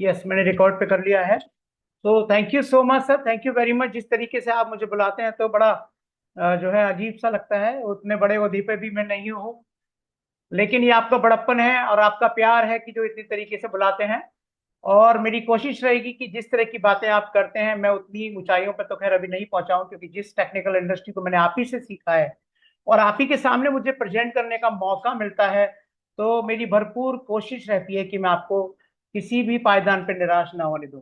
Yes, मैंने record पे कर लिया है। तो thank you so much sir, thank you very much. जिस तरीके से आप मुझे बुलाते हैं तो बड़ा जो है अजीब सा लगता है। उतने बड़े ओहदे पे भी मैं नहीं हूँ, लेकिन ये आपका बड़प्पन है और आपका प्यार है कि जो इतनी तरीके से बुलाते हैं। और मेरी कोशिश रहेगी कि जिस तरह की बातें आप करते हैं मैं उतनी ऊंचाइयों पर तो खैर अभी नहीं पहुंचा हूं, क्योंकि जिस टेक्निकल इंडस्ट्री को मैंने आप ही से सीखा है और आप ही के सामने मुझे प्रेजेंट करने का मौका मिलता है, तो मेरी भरपूर कोशिश रहती है कि मैं आपको किसी भी पायदान पर निराश ना होने दूं।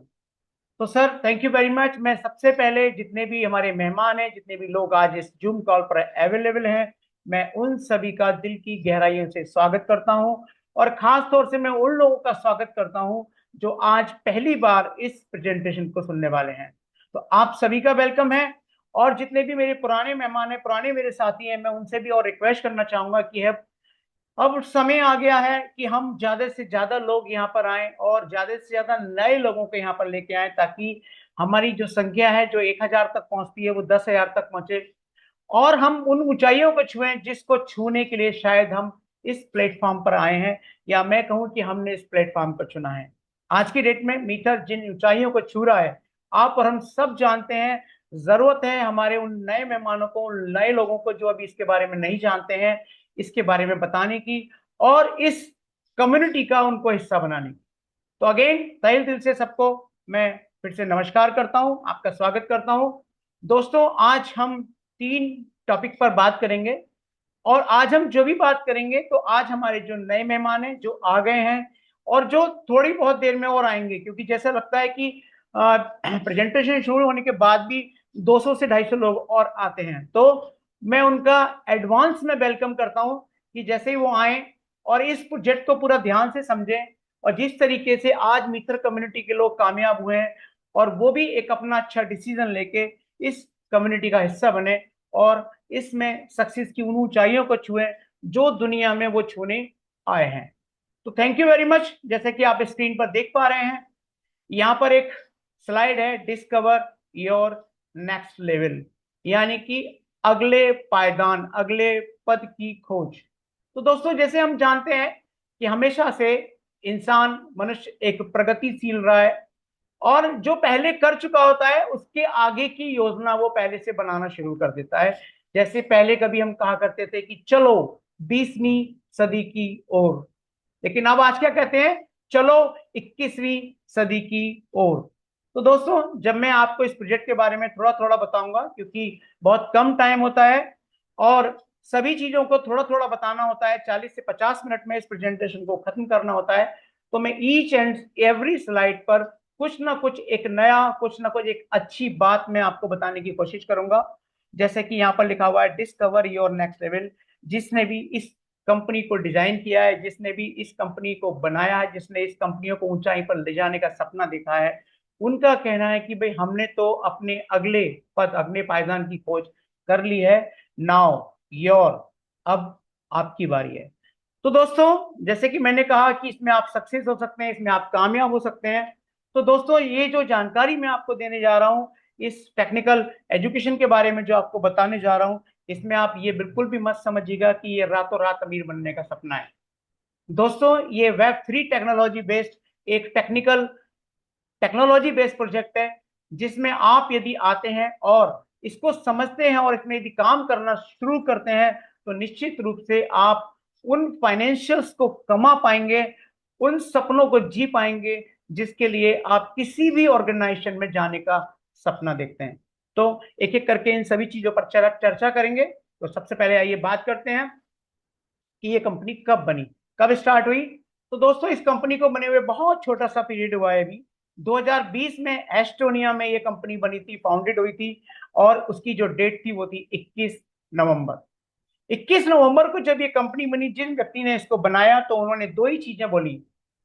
तो sir thank you very much. मैं सबसे पहले जितने भी हमारे मेहमान हैं, जितने भी लोग आज इस जूम कॉल पर अवेलेबल हैं, मैं उन सभी का दिल की गहराइयों से स्वागत करता हूं। और खास तौर से मैं उन लोगों का स्वागत करता हूं जो आज पहली बार इस प्रेजेंटेशन को सुनने वाले हैं। तो आप सभी का वेलकम है। और जितने भी मेरे पुराने मेहमान हैं, पुराने मेरे साथी हैं, मैं उनसे भी और रिक्वेस्ट करना चाहूंगा कि है अब समय आ गया है कि हम ज्यादा से ज्यादा लोग यहाँ पर आए और ज्यादा से ज्यादा नए लोगों को यहाँ पर लेके आए, ताकि हमारी जो संख्या है जो 1,000 तक पहुंचती है वो 10,000 तक पहुंचे। और हम उन ऊंचाइयों को छुएं जिसको छूने के लिए शायद हम इस प्लेटफॉर्म पर आए हैं, या मैं कहूं कि हमने इस प्लेटफॉर्म पर चुना है। आज की डेट में मीटर जिन ऊंचाइयों को छू रहा है, आप और हम सब जानते हैं। जरूरत है हमारे उन नए मेहमानों को, उन नए लोगों को जो अभी इसके बारे में नहीं जानते हैं, इसके बारे में बताने की और इस कम्युनिटी का उनको हिस्सा बनाने की। तो अगेन तहे दिल से सबको मैं फिर से नमस्कार करता हूं, आपका स्वागत करता हूं। दोस्तों, आज हम 3 टॉपिक पर बात करेंगे। और आज हम जो भी बात करेंगे, तो आज हमारे जो नए मेहमान हैं जो आ गए हैं और जो थोड़ी बहुत देर में और आएंगे, क्योंकि जैसा लगता है कि प्रेजेंटेशन शुरू होने के बाद भी 200 से 250 लोग और आते हैं, तो मैं उनका एडवांस में वेलकम करता हूं कि जैसे ही वो आए और इस प्रोजेक्ट को पूरा ध्यान से समझें। और जिस तरीके से आज मित्र कम्युनिटी के लोग कामयाब हुए हैं, और वो भी एक अपना अच्छा डिसीजन लेके इस कम्युनिटी का हिस्सा बने और इसमें सक्सेस की उन ऊंचाइयों को छुए जो दुनिया में वो छूने आए हैं। तो थैंक यू वेरी मच। जैसे कि आप स्क्रीन पर देख पा रहे हैं, यहाँ पर एक स्लाइड है, डिस्कवर योर नेक्स्ट लेवल, यानी कि अगले पायदान, अगले पद की खोज। तो दोस्तों, जैसे हम जानते हैं कि हमेशा से इंसान, मनुष्य एक प्रगतिशील रहा है, और जो पहले कर चुका होता है उसके आगे की योजना वो पहले से बनाना शुरू कर देता है। जैसे पहले कभी हम कहा करते थे कि चलो 20वीं सदी की ओर, लेकिन अब आज क्या कहते हैं, चलो 21वीं सदी की ओर। तो दोस्तों, जब मैं आपको इस प्रोजेक्ट के बारे में थोड़ा थोड़ा बताऊंगा, क्योंकि बहुत कम टाइम होता है और सभी चीजों को थोड़ा थोड़ा बताना होता है, 40 से 50 मिनट में इस प्रेजेंटेशन को खत्म करना होता है, तो मैं ईच एंड एवरी स्लाइड पर कुछ ना कुछ एक नया, कुछ ना कुछ एक अच्छी बात मैं आपको बताने की कोशिश करूंगा। जैसे कि यहाँ पर लिखा हुआ है डिस्कवर योर नेक्स्ट लेवल। जिसने भी इस कंपनी को डिजाइन किया है, जिसने भी इस कंपनी को बनाया है, जिसने इस कंपनियों को ऊंचाई पर ले जाने का सपना देखा है, उनका कहना है कि भाई हमने तो अपने अगले पद, अगले पायदान की खोज कर ली है। नाउ योर, अब आपकी बारी है। तो दोस्तों, जैसे कि मैंने कहा कि इसमें आप सक्सेस हो सकते हैं, इसमें आप कामयाब हो सकते हैं। तो दोस्तों, ये जो जानकारी मैं आपको देने जा रहा हूं, इस टेक्निकल एजुकेशन के बारे में जो आपको बताने जा रहा हूं, इसमें आप ये बिल्कुल भी मत समझिएगा कि ये रातों रात अमीर बनने का सपना है। दोस्तों, ये वेब 3 टेक्नोलॉजी बेस्ड एक टेक्नोलॉजी बेस्ड प्रोजेक्ट है, जिसमें आप यदि आते हैं और इसको समझते हैं और इसमें यदि काम करना शुरू करते हैं, तो निश्चित रूप से आप उन फाइनेंशियल्स को कमा पाएंगे, उन सपनों को जी पाएंगे जिसके लिए आप किसी भी ऑर्गेनाइजेशन में जाने का सपना देखते हैं। तो एक एक करके इन सभी चीजों पर चर्चा करेंगे। तो सबसे पहले आइए बात करते हैं कि ये कंपनी कब बनी, कब स्टार्ट हुई। तो दोस्तों, इस कंपनी को बने हुए बहुत छोटा सा पीरियड हुआ है अभी। 2020 में एस्टोनिया में ये कंपनी बनी थी, फाउंडेड हुई थी, और उसकी जो डेट थी वो थी 21 नवंबर। 21 नवंबर को जब ये कंपनी बनी, जिन व्यक्ति ने इसको बनाया, तो उन्होंने दो ही चीजें बोली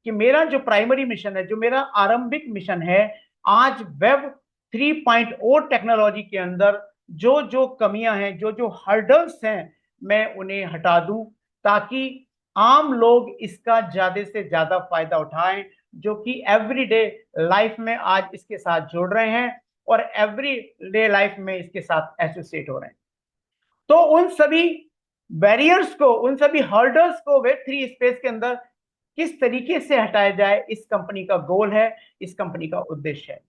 कि मेरा जो प्राइमरी मिशन है, जो मेरा आरंभिक मिशन है, आज वेब 3.0 टेक्नोलॉजी के अंदर जो जो कमियां हैं, जो जो हर्डल्स हैं, मैं उन्हें हटा दूं, ताकि आम लोग इसका ज्यादा से ज्यादा फायदा उठाएं, जो कि एवरीडे लाइफ में आज इसके साथ जुड़ रहे हैं और एवरीडे लाइफ में इसके साथ एसोसिएट हो रहे हैं। तो उन सभी बैरियर्स को, उन सभी हर्डल्स को वेब 3 स्पेस के अंदर किस तरीके से हटाया जाए, इस कंपनी का गोल है, इस कंपनी का उद्देश्य है।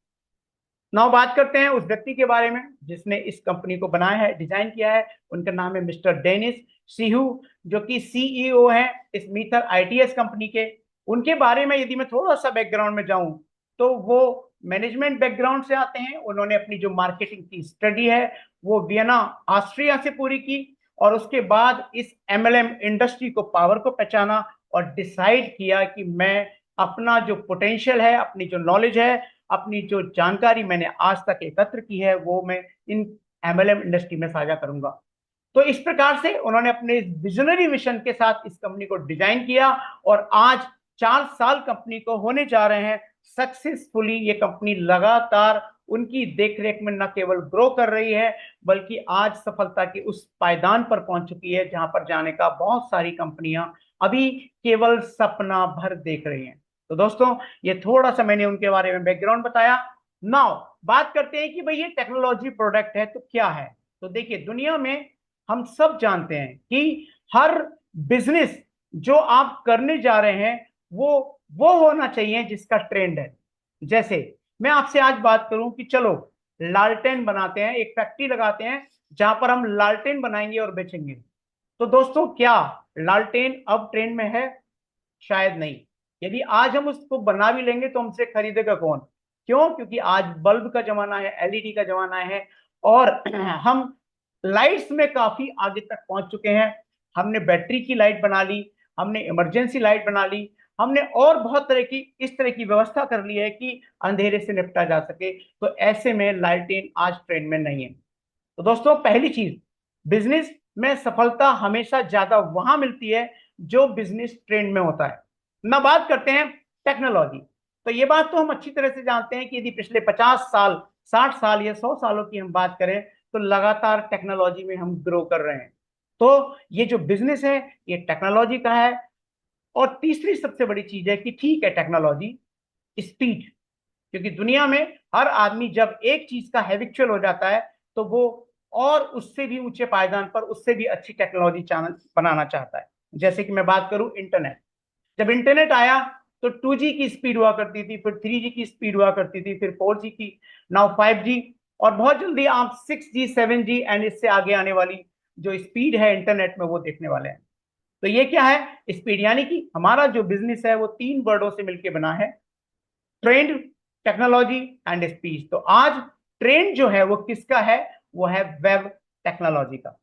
नाउ बात करते हैं उस व्यक्ति के बारे में जिसने इस कंपनी को बनाया है, डिजाइन किया है। उनका नाम है मिस्टर डेनिस सीहू, जो कि सीईओ है इस मीथर आईटीएस कंपनी के। उनके बारे में यदि मैं थोड़ा सा बैकग्राउंड में जाऊं, तो वो मैनेजमेंट बैकग्राउंड से आते हैं। उन्होंने अपनी जो मार्केटिंग की स्टडी है वो वियना ऑस्ट्रिया से पूरी की, और उसके बाद इस एमएलएम इंडस्ट्री को, पावर को पहचाना और डिसाइड किया कि मैं अपना जो पोटेंशियल है, अपनी जो नॉलेज है, अपनी जो जानकारी मैंने आज तक एकत्र की है, वो मैं इन एमएलएम इंडस्ट्री में साझा करूंगा। तो इस प्रकार से उन्होंने अपने विजनरी मिशन के साथ इस कंपनी को डिजाइन किया, और आज 4 साल कंपनी को होने जा रहे हैं सक्सेसफुली। ये कंपनी लगातार उनकी देखरेख में न केवल ग्रो कर रही है, बल्कि आज सफलता के उस पायदान पर पहुंच चुकी है जहां पर जाने का बहुत सारी कंपनियां अभी केवल सपना भर देख रही हैं। तो दोस्तों, ये थोड़ा सा मैंने उनके बारे में बैकग्राउंड बताया। नाउ बात करते हैं कि भाई ये टेक्नोलॉजी प्रोडक्ट है तो क्या है। तो देखिए, दुनिया में हम सब जानते हैं कि हर बिजनेस जो आप करने जा रहे हैं वो होना चाहिए जिसका ट्रेंड है। जैसे मैं आपसे आज बात करूं कि चलो लालटेन बनाते हैं, एक फैक्ट्री लगाते हैं जहां पर हम लालटेन बनाएंगे और बेचेंगे। तो दोस्तों, क्या लालटेन अब ट्रेंड में है? शायद नहीं। यदि आज हम उसको बना भी लेंगे तो हमसे खरीदेगा कौन? क्यों? क्योंकि आज बल्ब का जमाना है, एलईडी का जमाना है, और हम लाइट्स में काफी आगे तक पहुंच चुके हैं। हमने बैटरी की लाइट बना ली, हमने इमरजेंसी लाइट बना ली, हमने और बहुत तरह की इस तरह की व्यवस्था कर ली है कि अंधेरे से निपटा जा सके। तो ऐसे में लालटेन आज ट्रेंड में नहीं है। तो दोस्तों, पहली चीज, बिजनेस में सफलता हमेशा ज्यादा वहां मिलती है जो बिजनेस ट्रेंड में होता है। ना बात करते हैं टेक्नोलॉजी। तो ये बात तो हम अच्छी तरह से जानते हैं कि यदि पिछले 50 साल, 60 साल या 100 सालों की हम बात करें, तो लगातार टेक्नोलॉजी में हम ग्रो कर रहे हैं। तो ये जो बिजनेस है ये टेक्नोलॉजी का है। और तीसरी सबसे बड़ी चीज है कि ठीक है, टेक्नोलॉजी, स्पीड। क्योंकि दुनिया में हर आदमी जब एक चीज का हैबिचुअल हो जाता है, तो वो और उससे भी ऊंचे पायदान पर, उससे भी अच्छी टेक्नोलॉजी चैनल बनाना चाहता है। जैसे कि मैं बात करूं इंटरनेट। जब इंटरनेट आया तो 2G की स्पीड हुआ करती थी, फिर 3G की स्पीड हुआ करती थी, फिर 4G की, नाउ 5G, और बहुत जल्दी आप 6G, 7G एंड इससे आगे आने वाली जो स्पीड है इंटरनेट में वो देखने वाले हैं। तो ये क्या है? स्पीड। यानी कि हमारा जो बिजनेस है वो 3 वर्डों से मिलकर बना है: ट्रेंड, टेक्नोलॉजी एंड स्पीड। तो आज ट्रेंड जो है वो किसका है? वो है वेब टेक्नोलॉजी का।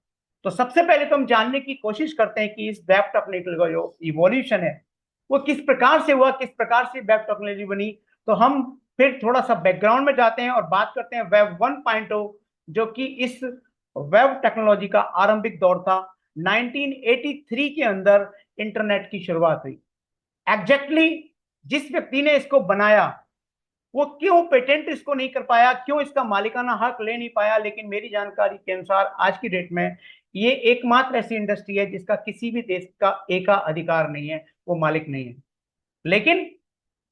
तो सबसे पहले तो हम जानने की कोशिश करते हैं कि इस वेब टेक्नोलॉजी का जो इवोल्यूशन है वो किस प्रकार से हुआ, किस प्रकार से वेब टेक्नोलॉजी बनी। तो हम फिर थोड़ा सा बैकग्राउंड में जाते हैं और बात करते हैं वेब 1.0, जो कि इस वेब टेक्नोलॉजी का आरंभिक दौर था। 1983 के अंदर इंटरनेट की शुरुआत हुई। एग्जैक्टली जिस व्यक्ति ने इसको बनाया वो क्यों पेटेंट इसको नहीं कर पाया, क्यों इसका मालिकाना हक ले नहीं पाया, लेकिन मेरी जानकारी के अनुसार आज की डेट में ये एकमात्र ऐसी इंडस्ट्री है जिसका किसी भी देश का एका अधिकार नहीं है, वो मालिक नहीं है। लेकिन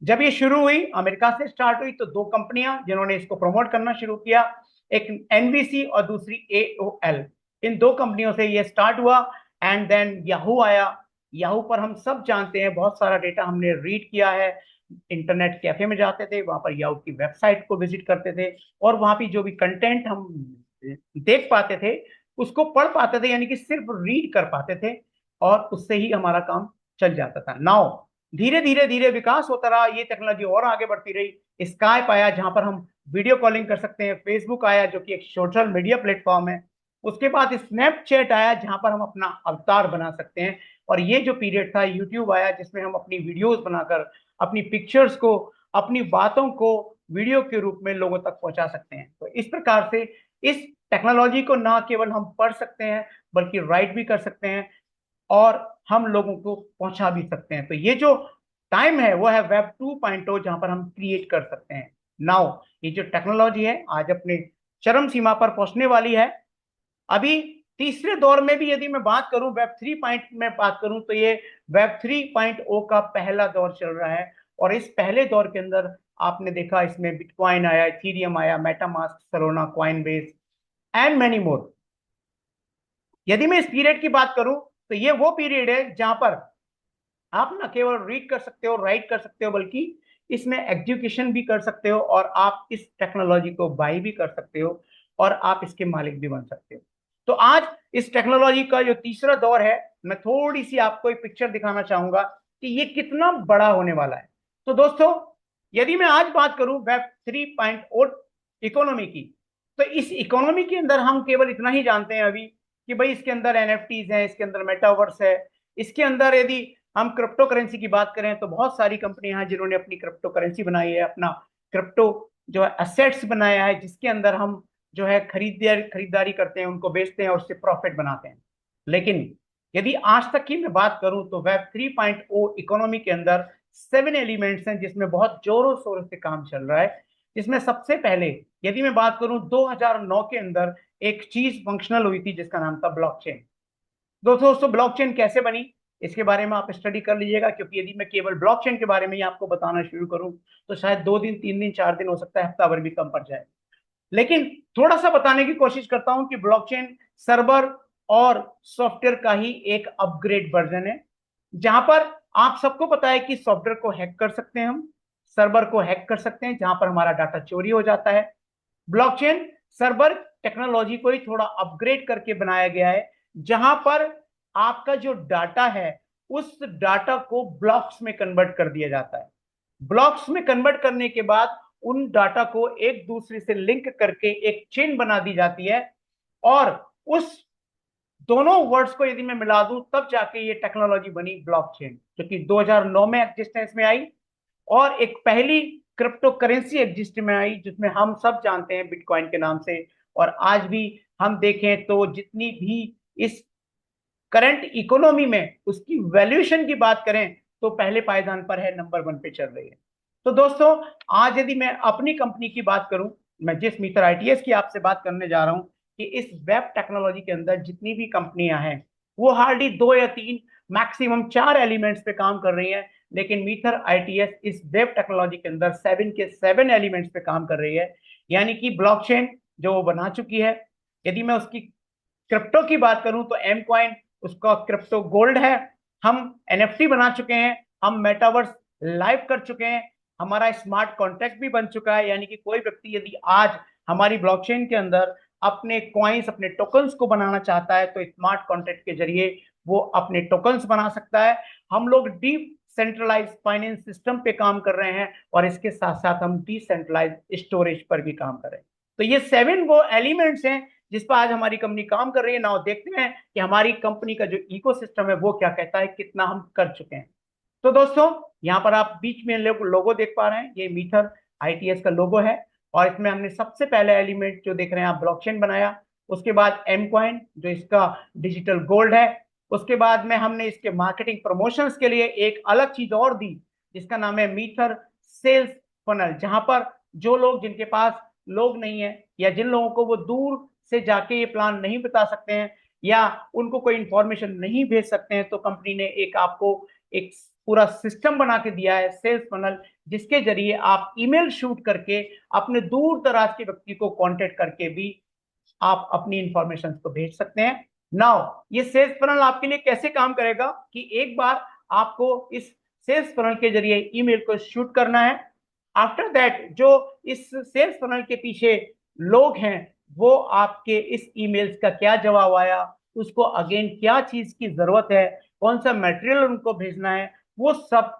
जब ये शुरू हुई, अमेरिका से स्टार्ट हुई, तो 2 कंपनियां जिन्होंने इसको प्रमोट करना शुरू किया, एक एनबीसी और दूसरी एओएल। इन 2 कंपनियों से ये स्टार्ट हुआ। एंड देन याहू आया। याहू पर हम सब जानते हैं, बहुत सारा डेटा हमने रीड किया है। इंटरनेट कैफे में जाते थे, वहां पर याहू की वेबसाइट को विजिट करते थे, और वहां भी जो भी कंटेंट हम देख पाते थे उसको पढ़ पाते थे, यानी कि सिर्फ रीड कर पाते थे, और उससे ही हमारा काम चल जाता था। नाउ धीरे धीरे धीरे विकास होता रहा, ये टेक्नोलॉजी और आगे बढ़ती रही। स्काइप आया जहां पर हम वीडियो कॉलिंग कर सकते हैं, फेसबुक आया जो कि एक सोशल मीडिया प्लेटफॉर्म है, उसके बाद स्नैपचैट आया जहां पर हम अपना अवतार बना सकते हैं, और ये जो पीरियड था यूट्यूब आया जिसमें हम अपनी वीडियोस बनाकर अपनी पिक्चर्स को, अपनी बातों को वीडियो के रूप में लोगों तक पहुंचा सकते हैं। तो इस प्रकार से इस टेक्नोलॉजी को ना केवल हम पढ़ सकते हैं बल्कि राइट भी कर सकते हैं, और हम लोगों को पहुंचा भी सकते हैं। तो ये जो टाइम है वो है वेब 2.0, जहां पर हम क्रिएट कर सकते हैं। नाउ ये जो टेक्नोलॉजी है आज अपने चरम सीमा पर पहुंचने वाली है। अभी तीसरे दौर में भी यदि मैं बात करूं, वेब 3 में बात करूं, तो ये वेब 3.0 का पहला दौर चल रहा है। और इस पहले दौर के अंदर आपने देखा, इसमें बिटकॉइन आया, इथीरियम आया, MetaMask, Solana, Coinbase and many more. यदि मैं इस पीरियड की बात करूं तो ये वो पीरियड है जहां पर आप ना केवल रीड कर सकते हो, राइट कर सकते हो, बल्कि इसमें एग्जीक्यूशन भी कर सकते हो, और आप इस टेक्नोलॉजी को बाई भी कर सकते हो, और आप इसके मालिक भी बन सकते हो। तो आज इस टेक्नोलॉजी का जो तीसरा दौर है, मैं थोड़ी सी आपको एक पिक्चर दिखाना चाहूंगा कि ये कितना बड़ा होने वाला है। तो दोस्तों, यदि मैं आज बात करूं वेब 3.0 इकोनॉमी की, तो इस इकोनॉमी के अंदर हम केवल इतना ही जानते हैं अभी कि भाई इसके अंदर एनएफटीज हैं, इसके अंदर मेटावर्स है, इसके अंदर यदि हम क्रिप्टो करेंसी की बात करें तो बहुत सारी कंपनियां हैं जिन्होंने अपनी क्रिप्टो करेंसी बनाई है, अपना क्रिप्टो जो है एसेट्स बनाया है, जिसके अंदर हम जो है खरीदारी करते हैं, उनको बेचते हैं और उससे प्रॉफिट बनाते हैं। लेकिन यदि आज तक की मैं बात करूं तो वेब 3.0 इकोनॉमी के अंदर 7 एलिमेंट्स हैं जिसमें बहुत जोरों शोरों से काम चल रहा है। जिसमें सबसे पहले यदि मैं बात करूं 2009 के अंदर एक चीज फंक्शनल हुई थी जिसका नाम था ब्लॉकचेन। दोस्तों ब्लॉकचेन कैसे बनी, इसके बारे में आप स्टडी कर लीजिएगा, क्योंकि यदि मैं केवल ब्लॉकचेन के बारे में ही आपको बताना शुरू करूं तो शायद 2 दिन, 3 दिन, 4 दिन, हो सकता है हफ्ता भर भी कम पड़ जाए। लेकिन थोड़ा सा बताने की कोशिश करता हूं कि ब्लॉकचेन सर्वर और सॉफ्टवेयर का ही एक अपग्रेड वर्जन है, जहां पर आप सबको पता है कि सॉफ्टवेयर को हैक कर सकते हैं, हम सर्वर को हैक कर सकते हैं जहां पर हमारा डाटा चोरी हो जाता है। ब्लॉकचेन सर्वर टेक्नोलॉजी को ही थोड़ा अपग्रेड करके बनाया गया है, जहां पर आपका जो डाटा है उस डाटा को ब्लॉक्स में कन्वर्ट कर दिया जाता है। ब्लॉक्स में कन्वर्ट करने के बाद उन डाटा को एक दूसरे से लिंक करके एक चेन बना दी जाती है, और उस दोनों वर्ड्स को यदि मैं मिला दूं तब जाके ये टेक्नोलॉजी बनी ब्लॉकचेन, जो कि 2009 में एग्जिस्टेंस में आई। और एक पहली क्रिप्टो करेंसी एग्जिस्ट में आई जिसमें हम सब जानते हैं बिटकॉइन के नाम से। और आज भी हम देखें तो जितनी भी इस करंट इकोनॉमी में उसकी वैल्यूएशन की बात करें तो पहले पायदान पर है, नंबर 1 पे चल रही है। तो दोस्तों, आज यदि मैं अपनी कंपनी की बात करूं, मैं जिस मीटर आईटीएस की आपसे बात करने जा रहा हूं, कि इस वेब टेक्नोलॉजी के अंदर जितनी भी कंपनियां हैं वो हार्डली 2 या 3, मैक्सिमम 4 एलिमेंट्स पे काम कर रही हैं। लेकिन मीटर आईटीएस इस वेब टेक्नोलॉजी के अंदर 7 एलिमेंट्स पे काम कर रही है। यानी कि ब्लॉकचेन जो वो बना चुकी है, यदि मैं उसकी क्रिप्टो की बात करूं तो एम कॉइन उसका क्रिप्टो गोल्ड है, हम एनएफटी बना चुके हैं, हम मेटावर्स लाइव कर चुके हैं, हमारा स्मार्ट कॉन्ट्रैक्ट भी बन चुका है। यानी कि कोई व्यक्ति यदि आज हमारी ब्लॉकचेन के अंदर अपने कॉइन्स, अपने टोकन्स को बनाना चाहता है तो स्मार्ट कॉन्ट्रैक्ट के जरिए वो अपने टोकन्स बना सकता है। हम लोग डीप सेंट्रलाइज फाइनेंस सिस्टम पे काम कर रहे हैं, और इसके साथ साथ हम डिसेंट्रलाइज स्टोरेज पर भी काम कर रहे हैं। तो ये 7 वो एलिमेंट्स हैं जिस पर आज हमारी कंपनी काम कर रही है। ना देखते हैं कि हमारी कंपनी का जो इकोसिस्टम है वो क्या कहता है, कितना हम कर चुके हैं। तो दोस्तों, यहाँ पर आप बीच में लोगो देख पा रहे हैं, ये मीटर आईटीएस का लोगो है। और इसमें हमने सबसे पहले एलिमेंट जो देख रहे हैं आप, ब्लॉकचेन बनाया। उसके बाद एम कॉइन जो इसका डिजिटल गोल्ड है। उसके बाद में हमने इसके मार्केटिंग प्रमोशंस के लिए एक अलग चीज और दी जिसका नाम है मीटर सेल्स फनल, जहां पर जो लोग, जिनके पास लोग नहीं है, या जिन लोगों को वो दूर से जाके ये प्लान नहीं बता सकते हैं, या उनको कोई इंफॉर्मेशन नहीं भेज सकते हैं, तो कंपनी ने एक आपको एक पूरा सिस्टम बना के दिया है, सेल्स फनल, जिसके जरिए आप ईमेल शूट करके अपने दूर दराज के व्यक्ति को कांटेक्ट करके भी आप अपनी इंफॉर्मेशन को भेज सकते हैं। नाउ ये सेल्स फनल आपके लिए कैसे काम करेगा कि एक बार आपको इस सेल्स फनल के जरिए ईमेल को शूट करना है। आफ्टर दैट जो इस सेल्स फनल के पीछे लोग हैं वो आपके इस ईमेल्स का क्या जवाब आया, उसको अगेन क्या चीज की जरूरत है, कौन सा मटेरियल उनको भेजना है, वो सब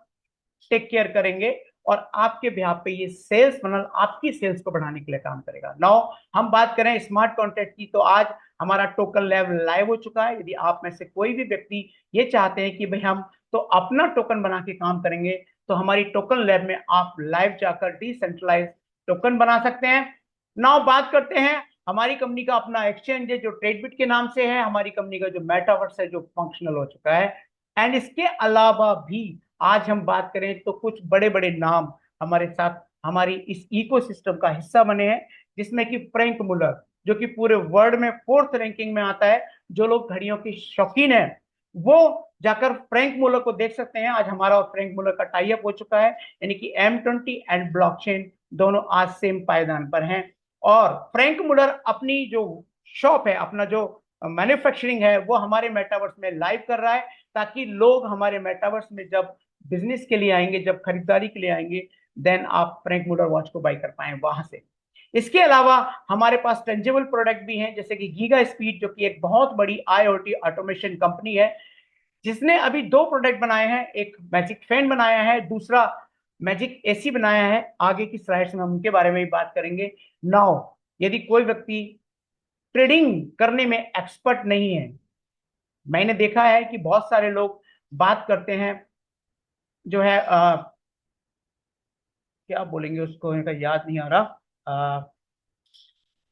टेक केयर करेंगे। और आपके बिहाफ पे ये सेल्स फनल आपकी सेल्स को बढ़ाने के लिए काम करेगा। नाउ हम बात करें स्मार्ट कॉन्ट्रैक्ट की, तो आज हमारा टोकन लेवल लाइव हो चुका है। यदि आप में से कोई भी व्यक्ति ये चाहते हैं कि भाई हम तो अपना टोकन बना के काम करेंगे, तो हमारी टोकन लैब में आप लाइव जाकर डिसेंट्रलाइज टोकन बना सकते हैं। नाउ बात करते हैं हमारी कंपनी का अपना एक्सचेंज है जो ट्रेडबिट के नाम से है, हमारी कंपनी का जो मेटावर्स है जो फंक्शनल हो चुका है। एंड इसके अलावा भी आज हम बात करें तो कुछ बड़े बड़े नाम हमारे साथ हमारी इस इकोसिस्टम का हिस्सा बने हैं, जिसमें कि फ्रैंक मुलर, जो कि पूरे वर्ल्ड में 4th रैंकिंग में आता है। जो लोग घड़ियों के शौकीन हैं वो जाकर फ्रैंक मुलर को देख सकते हैं। आज हमारा और फ्रैंक मुलर का टाई अप हो चुका है, यानी कि M20 एंड ब्लॉकचेन दोनों आज सेम पायदान पर हैं। और फ्रैंक मुलर अपनी जो शॉप है, अपना जो मैन्युफैक्चरिंग है वो हमारे मेटावर्स में लाइव कर रहा है, ताकि लोग हमारे मेटावर्स में जब बिजनेस के लिए आएंगे, जब खरीदारी के लिए आएंगे, देन आप फ्रैंक मुलर वॉच को बाई कर पाए वहां से। इसके अलावा हमारे पास टेंजिबल प्रोडक्ट भी हैं, जैसे कि गीगा स्पीड, जो कि एक बहुत बड़ी आईओटी ऑटोमेशन कंपनी है, जिसने अभी दो प्रोडक्ट बनाए हैं। एक मैजिक फैन बनाया है, दूसरा मैजिक एसी बनाया है। आगे की स्लाइड्स में हम उनके बारे में भी बात करेंगे। नाउ, यदि कोई व्यक्ति ट्रेडिंग करने में एक्सपर्ट नहीं है, मैंने देखा है कि बहुत सारे लोग बात करते हैं, जो है क्या बोलेंगे उसको, इनका याद नहीं आ रहा,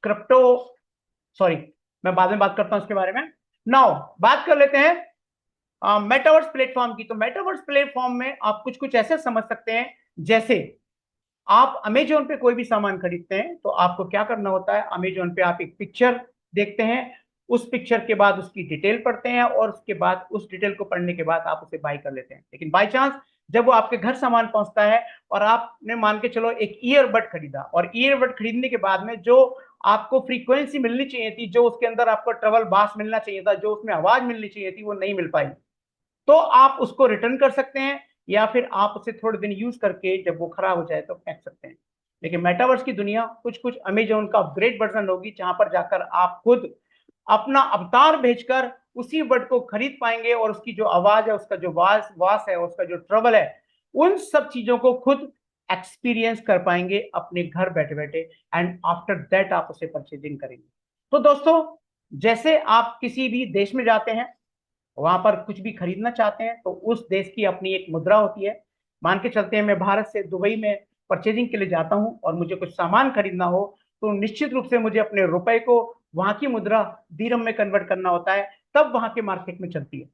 क्रिप्टो, सॉरी, मैं बाद में बात करता हूं इसके बारे में। नाउ बात कर लेते हैं मेटावर्स प्लेटफॉर्म की। तो मेटावर्स प्लेटफॉर्म में आप कुछ कुछ ऐसे समझ सकते हैं, जैसे आप अमेजोन पे कोई भी सामान खरीदते हैं तो आपको क्या करना होता है, अमेजोन पे आप एक पिक्चर देखते हैं, उस पिक्चर के बाद उसकी डिटेल पढ़ते हैं, और उसके बाद उस डिटेल को पढ़ने के बाद आप उसे बाय कर लेते हैं। लेकिन बाय चांस जब वो आपके घर सामान पहुंचता है, और आपने मान के चलो एक ईयरबड खरीदा, और ईयरबड खरीदने के बाद में जो आपको फ्रीक्वेंसी मिलनी चाहिए थी, जो उसके अंदर आपको ट्रबल बास मिलना चाहिए था, जो उसमें आवाज मिलनी चाहिए थी, वो नहीं मिल पाई, तो आप उसको रिटर्न कर सकते हैं, या फिर आप उसे थोड़े दिन यूज करके जब वो खराब हो जाए तो फेंक सकते हैं। लेकिन मेटावर्स की दुनिया कुछ कुछ अमेजोन का अपग्रेड वर्जन होगी, जहां पर जाकर आप खुद अपना अवतार भेजकर उसी वर्ड को खरीद पाएंगे, और उसकी जो आवाज है, उसका जो वास वास है, उसका जो ट्रबल है, उन सब चीजों को खुद एक्सपीरियंस कर पाएंगे अपने घर बैठे बैठे, एंड आफ्टर दैट आप उसे परचेजिंग करेंगे। तो दोस्तों, जैसे आप किसी भी देश में जाते हैं, वहां पर कुछ भी खरीदना चाहते हैं, तो उस देश की अपनी एक मुद्रा होती है। मान के चलते हैं मैं भारत से दुबई में परचेजिंग के लिए जाता हूं, और मुझे कुछ सामान खरीदना हो, तो निश्चित रूप से मुझे अपने रुपए को वहां की मुद्रा दिरहम में कन्वर्ट करना होता है, तब वहां के मार्केट में चलती है।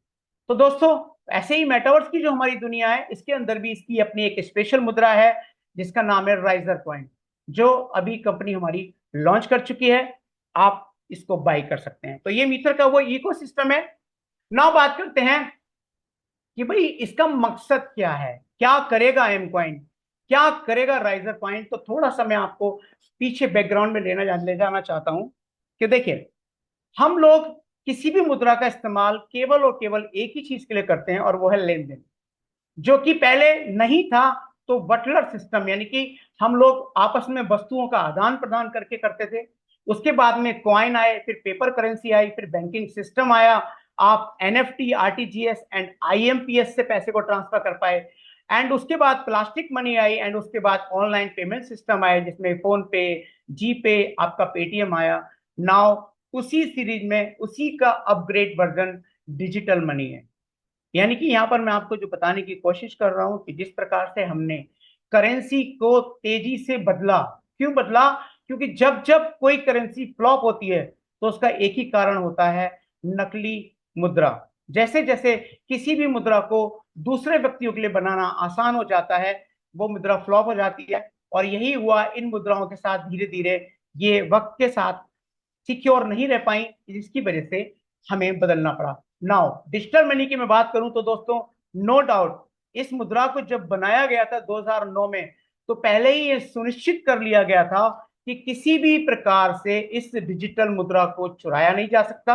तो दोस्तों, ऐसे ही मेटावर्स की जो हमारी दुनिया है, इसके अंदर भी इसकी अपनी एक स्पेशल मुद्रा है, जिसका नाम है राइजर कॉइन, जो अभी कंपनी हमारी लॉन्च कर चुकी है। आप इसको बाई कर सकते हैं। तो ये मीटर का वो इकोसिस्टम है। नाउ बात करते हैं कि भाई इसका मकसद क्या है, क्या करेगा एम कॉइन, क्या करेगा राइजर कॉइन। तो थोड़ा सा मैं आपको पीछे बैकग्राउंड में ले जाना चाहता हूं कि देखिए, हम लोग किसी भी मुद्रा का इस्तेमाल केवल और केवल एक ही चीज के लिए करते हैं, और वो है लेन देन, जो कि पहले नहीं था। तो बटलर सिस्टम, यानी कि हम लोग आपस में वस्तुओं का आदान प्रदान करके करते थे। उसके बाद में कॉइन आए, फिर पेपर करेंसी आई, फिर बैंकिंग सिस्टम आया। आप एनएफटी, आरटीजीएस एंड आईएमपीएस से पैसे को ट्रांसफर कर पाए। एंड उसके बाद प्लास्टिक मनी आई, एंड उसके बाद ऑनलाइन पेमेंट सिस्टम आए, जिसमें फोन पे, जी पे, आपका पेटीएम आया। नाउ उसी सीरीज में उसी का अपग्रेड वर्जन डिजिटल मनी है। यानी कि यहां पर मैं आपको जो बताने की कोशिश कर रहा हूं कि जिस प्रकार से हमने करेंसी को तेजी से बदला, क्यों बदला, क्योंकि जब जब कोई करेंसी फ्लॉप होती है, तो उसका एक ही कारण होता है, नकली मुद्रा। जैसे जैसे किसी भी मुद्रा को दूसरे व्यक्तियों के लिए बनाना आसान हो जाता है, वो मुद्रा फ्लॉप हो जाती है। और यही हुआ इन मुद्राओं के साथ। धीरे धीरे ये वक्त के साथ सिक्योर नहीं रह पाई, जिसकी वजह से हमें बदलना पड़ा। नाउ डिजिटल मनी की मैं बात करूं तो दोस्तों, नो डाउट इस मुद्रा को जब बनाया गया था 2009 में, तो पहले ही ये सुनिश्चित कर लिया गया था कि किसी भी प्रकार से इस डिजिटल मुद्रा को चुराया नहीं जा सकता,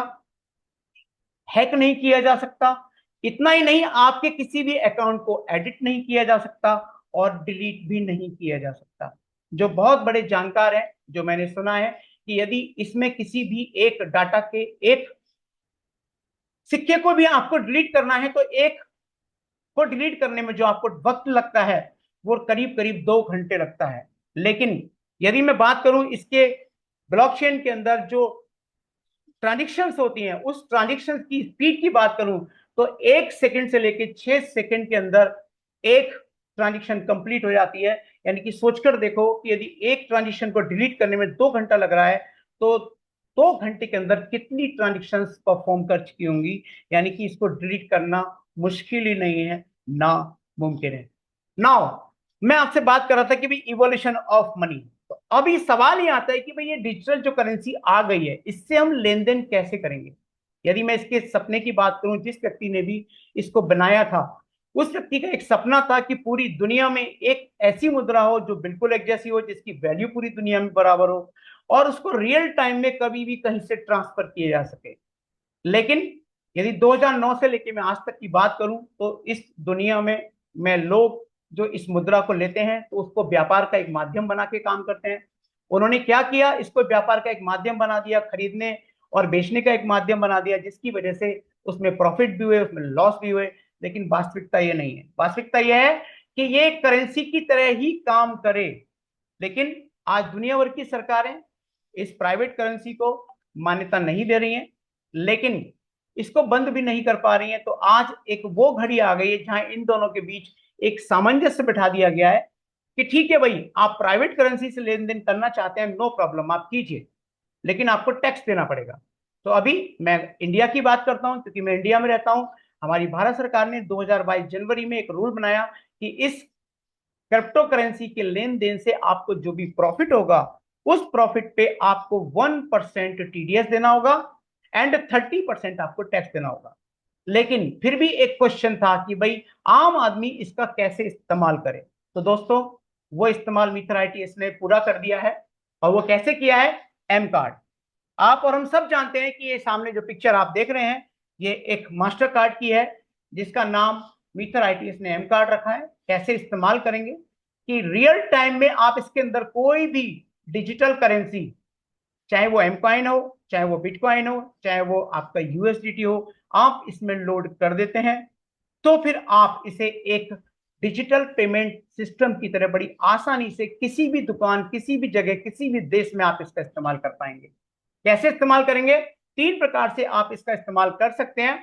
हैक नहीं किया जा सकता। इतना ही नहीं, आपके किसी भी अकाउंट को एडिट नहीं किया जा सकता, और डिलीट भी नहीं किया जा सकता। जो बहुत बड़े जानकार हैं, जो मैंने सुना है कि यदि इसमें किसी भी एक डाटा के एक सिक्के को भी आपको डिलीट करना है, तो एक को डिलीट करने में जो आपको वक्त लगता है, वो करीब करीब 2 घंटे लगता है। लेकिन यदि मैं बात करूं इसके ब्लॉकचेन के अंदर जो ट्रांजेक्शन्स होती हैं, उस ट्रांजेक्शन की स्पीड की बात करूं, तो 1 सेकंड से लेकर 6 सेकंड के अंदर एक ट्रांजेक्शन कंप्लीट हो जाती है। यानी कि सोचकर देखो कि यदि एक ट्रांजेक्शन को डिलीट करने में 2 घंटा लग रहा है, तो 2 घंटे के अंदर कितनी ट्रांजेक्शन परफॉर्म कर चुकी होंगी। यानी कि इसको डिलीट करना मुश्किल ही नहीं है, ना मुमकिन है। नाउ मैं आपसे बात कर रहा था कि भाई इवोल्यूशन ऑफ मनी। तो अभी सवाल ये आता है कि भाई ये डिजिटल जो करेंसी आ गई है, इससे हम लेन देन कैसे करेंगे। यदि मैं इसके सपने की बात करूं, जिस व्यक्ति ने भी इसको बनाया था, उस व्यक्ति का एक सपना था कि पूरी दुनिया में एक ऐसी मुद्रा हो जो बिल्कुल एक जैसी हो, जिसकी वैल्यू पूरी दुनिया में बराबर हो, और उसको रियल टाइम में कभी भी कहीं से ट्रांसफर किया जा सके। लेकिन यदि 2009 से लेके मैं आज तक की बात करूं तो इस दुनिया में लोग जो इस मुद्रा को लेते हैं तो उसको व्यापार का एक माध्यम बना के काम करते हैं। उन्होंने क्या किया, इसको व्यापार का एक माध्यम बना दिया, खरीदने और बेचने का एक माध्यम बना दिया, जिसकी वजह से उसमें प्रॉफिट भी हुए, उसमें लॉस भी हुए। लेकिन वास्तविकता ये नहीं है। वास्तविकता यह है कि ये करेंसी की तरह ही काम करे। लेकिन आज दुनिया भर की सरकारें इस प्राइवेट करेंसी को मान्यता नहीं दे रही हैं, लेकिन इसको बंद भी नहीं कर पा रही हैं। तो आज एक वो घड़ी आ गई है जहां इन दोनों के बीच एक सामंजस्य बिठा दिया गया है कि ठीक है भाई, आप प्राइवेट करेंसी से लेन देन करना चाहते हैं, नो प्रॉब्लम, आप कीजिए, लेकिन आपको टैक्स देना पड़ेगा। तो अभी मैं इंडिया की बात करता हूं क्योंकि मैं इंडिया में रहता हूं। हमारी भारत सरकार ने 2022 जनवरी में एक रूल बनाया कि इस क्रिप्टो करेंसी के लेन देन से आपको जो भी प्रॉफिट होगा उस प्रॉफिट पे आपको 1% टीडीएस देना होगा एंड 30% आपको टैक्स देना होगा। लेकिन फिर भी एक क्वेश्चन था कि भाई आम आदमी इसका कैसे इस्तेमाल करे। तो दोस्तों, वो इस्तेमाल मित्र आईटीएस ने पूरा कर दिया है। और वो कैसे किया है? M card. आप और हम सब जानते हैं कि ये सामने जो पिक्चर आप देख रहे हैं ये एक मास्टर कार्ड की है, जिसका नाम मीटर आईटीएस ने एम कार्ड रखा है। कैसे इस्तेमाल करेंगे कि रियल टाइम में आप इसके अंदर कोई भी डिजिटल करेंसी, चाहे वो एम कॉइन हो, चाहे वो बिटकॉइन हो, चाहे वो आपका यूएसडीटी हो, आप इसमें लोड कर देते हैं। तो फिर आप इसे एक डिजिटल पेमेंट सिस्टम की तरह बड़ी आसानी से किसी भी दुकान, किसी भी जगह, किसी भी देश में आप इसका इस्तेमाल कर पाएंगे। कैसे इस्तेमाल करेंगे? 3 प्रकार से आप इसका इस्तेमाल कर सकते हैं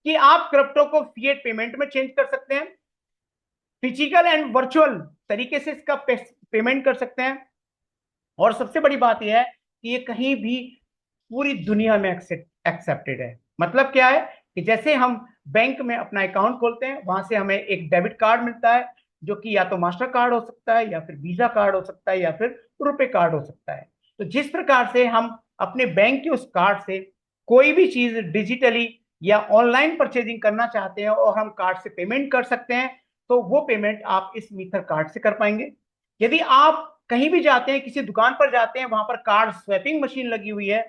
कि आप क्रिप्टो को फिएट पेमेंट में चेंज कर सकते हैं, फिजिकल एंड वर्चुअल तरीके से इसका पेमेंट कर सकते हैं, और सबसे बड़ी बात यह है कि ये कहीं भी पूरी दुनिया में एक्सेप्टेड है। मतलब क्या है कि जैसे हम बैंक में अपना अकाउंट खोलते हैं, वहां से हमें एक डेबिट कार्ड मिलता है जो कि या तो मास्टर कार्ड हो सकता है, या फिर वीजा कार्ड हो सकता है, या फिर रुपए कार्ड हो सकता है। तो जिस प्रकार से हम अपने बैंक के उस कार्ड से कोई भी चीज डिजिटली या ऑनलाइन परचेजिंग करना चाहते हैं और हम कार्ड से पेमेंट कर सकते हैं, तो वो पेमेंट आप इस मीटर कार्ड से कर पाएंगे। यदि आप कहीं भी जाते हैं, किसी दुकान पर जाते हैं, वहां पर कार्ड स्वैपिंग मशीन लगी हुई है,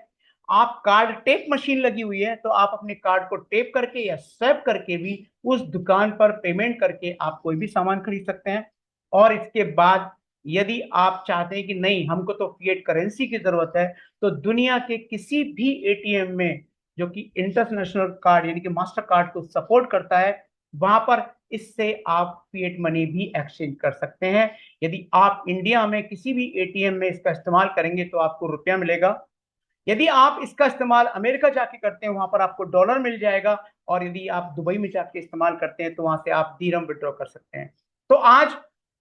आप कार्ड टेप मशीन लगी हुई है, तो आप अपने कार्ड को टेप करके या स्वैप करके भी उस दुकान पर पेमेंट करके आप कोई भी सामान खरीद सकते हैं। और इसके बाद यदि आप चाहते हैं कि नहीं, हमको तो फिएट करेंसी की जरूरत है, तो दुनिया के किसी भी एटीएम में जो कि इंटरनेशनल कार्ड यानी कि मास्टर कार्ड को सपोर्ट करता है, वहां पर इससे आप फिएट मनी भी एक्सचेंज कर सकते हैं। यदि आप इंडिया में किसी भी एटीएम में इसका इस्तेमाल करेंगे तो आपको रुपया मिलेगा। यदि आप इसका इस्तेमाल अमेरिका जाके करते हैं, वहां पर आपको डॉलर मिल जाएगा। और यदि आप दुबई में जाके इस्तेमाल करते हैं तो वहां से आप दीरहम विड्रॉ कर सकते हैं। तो आज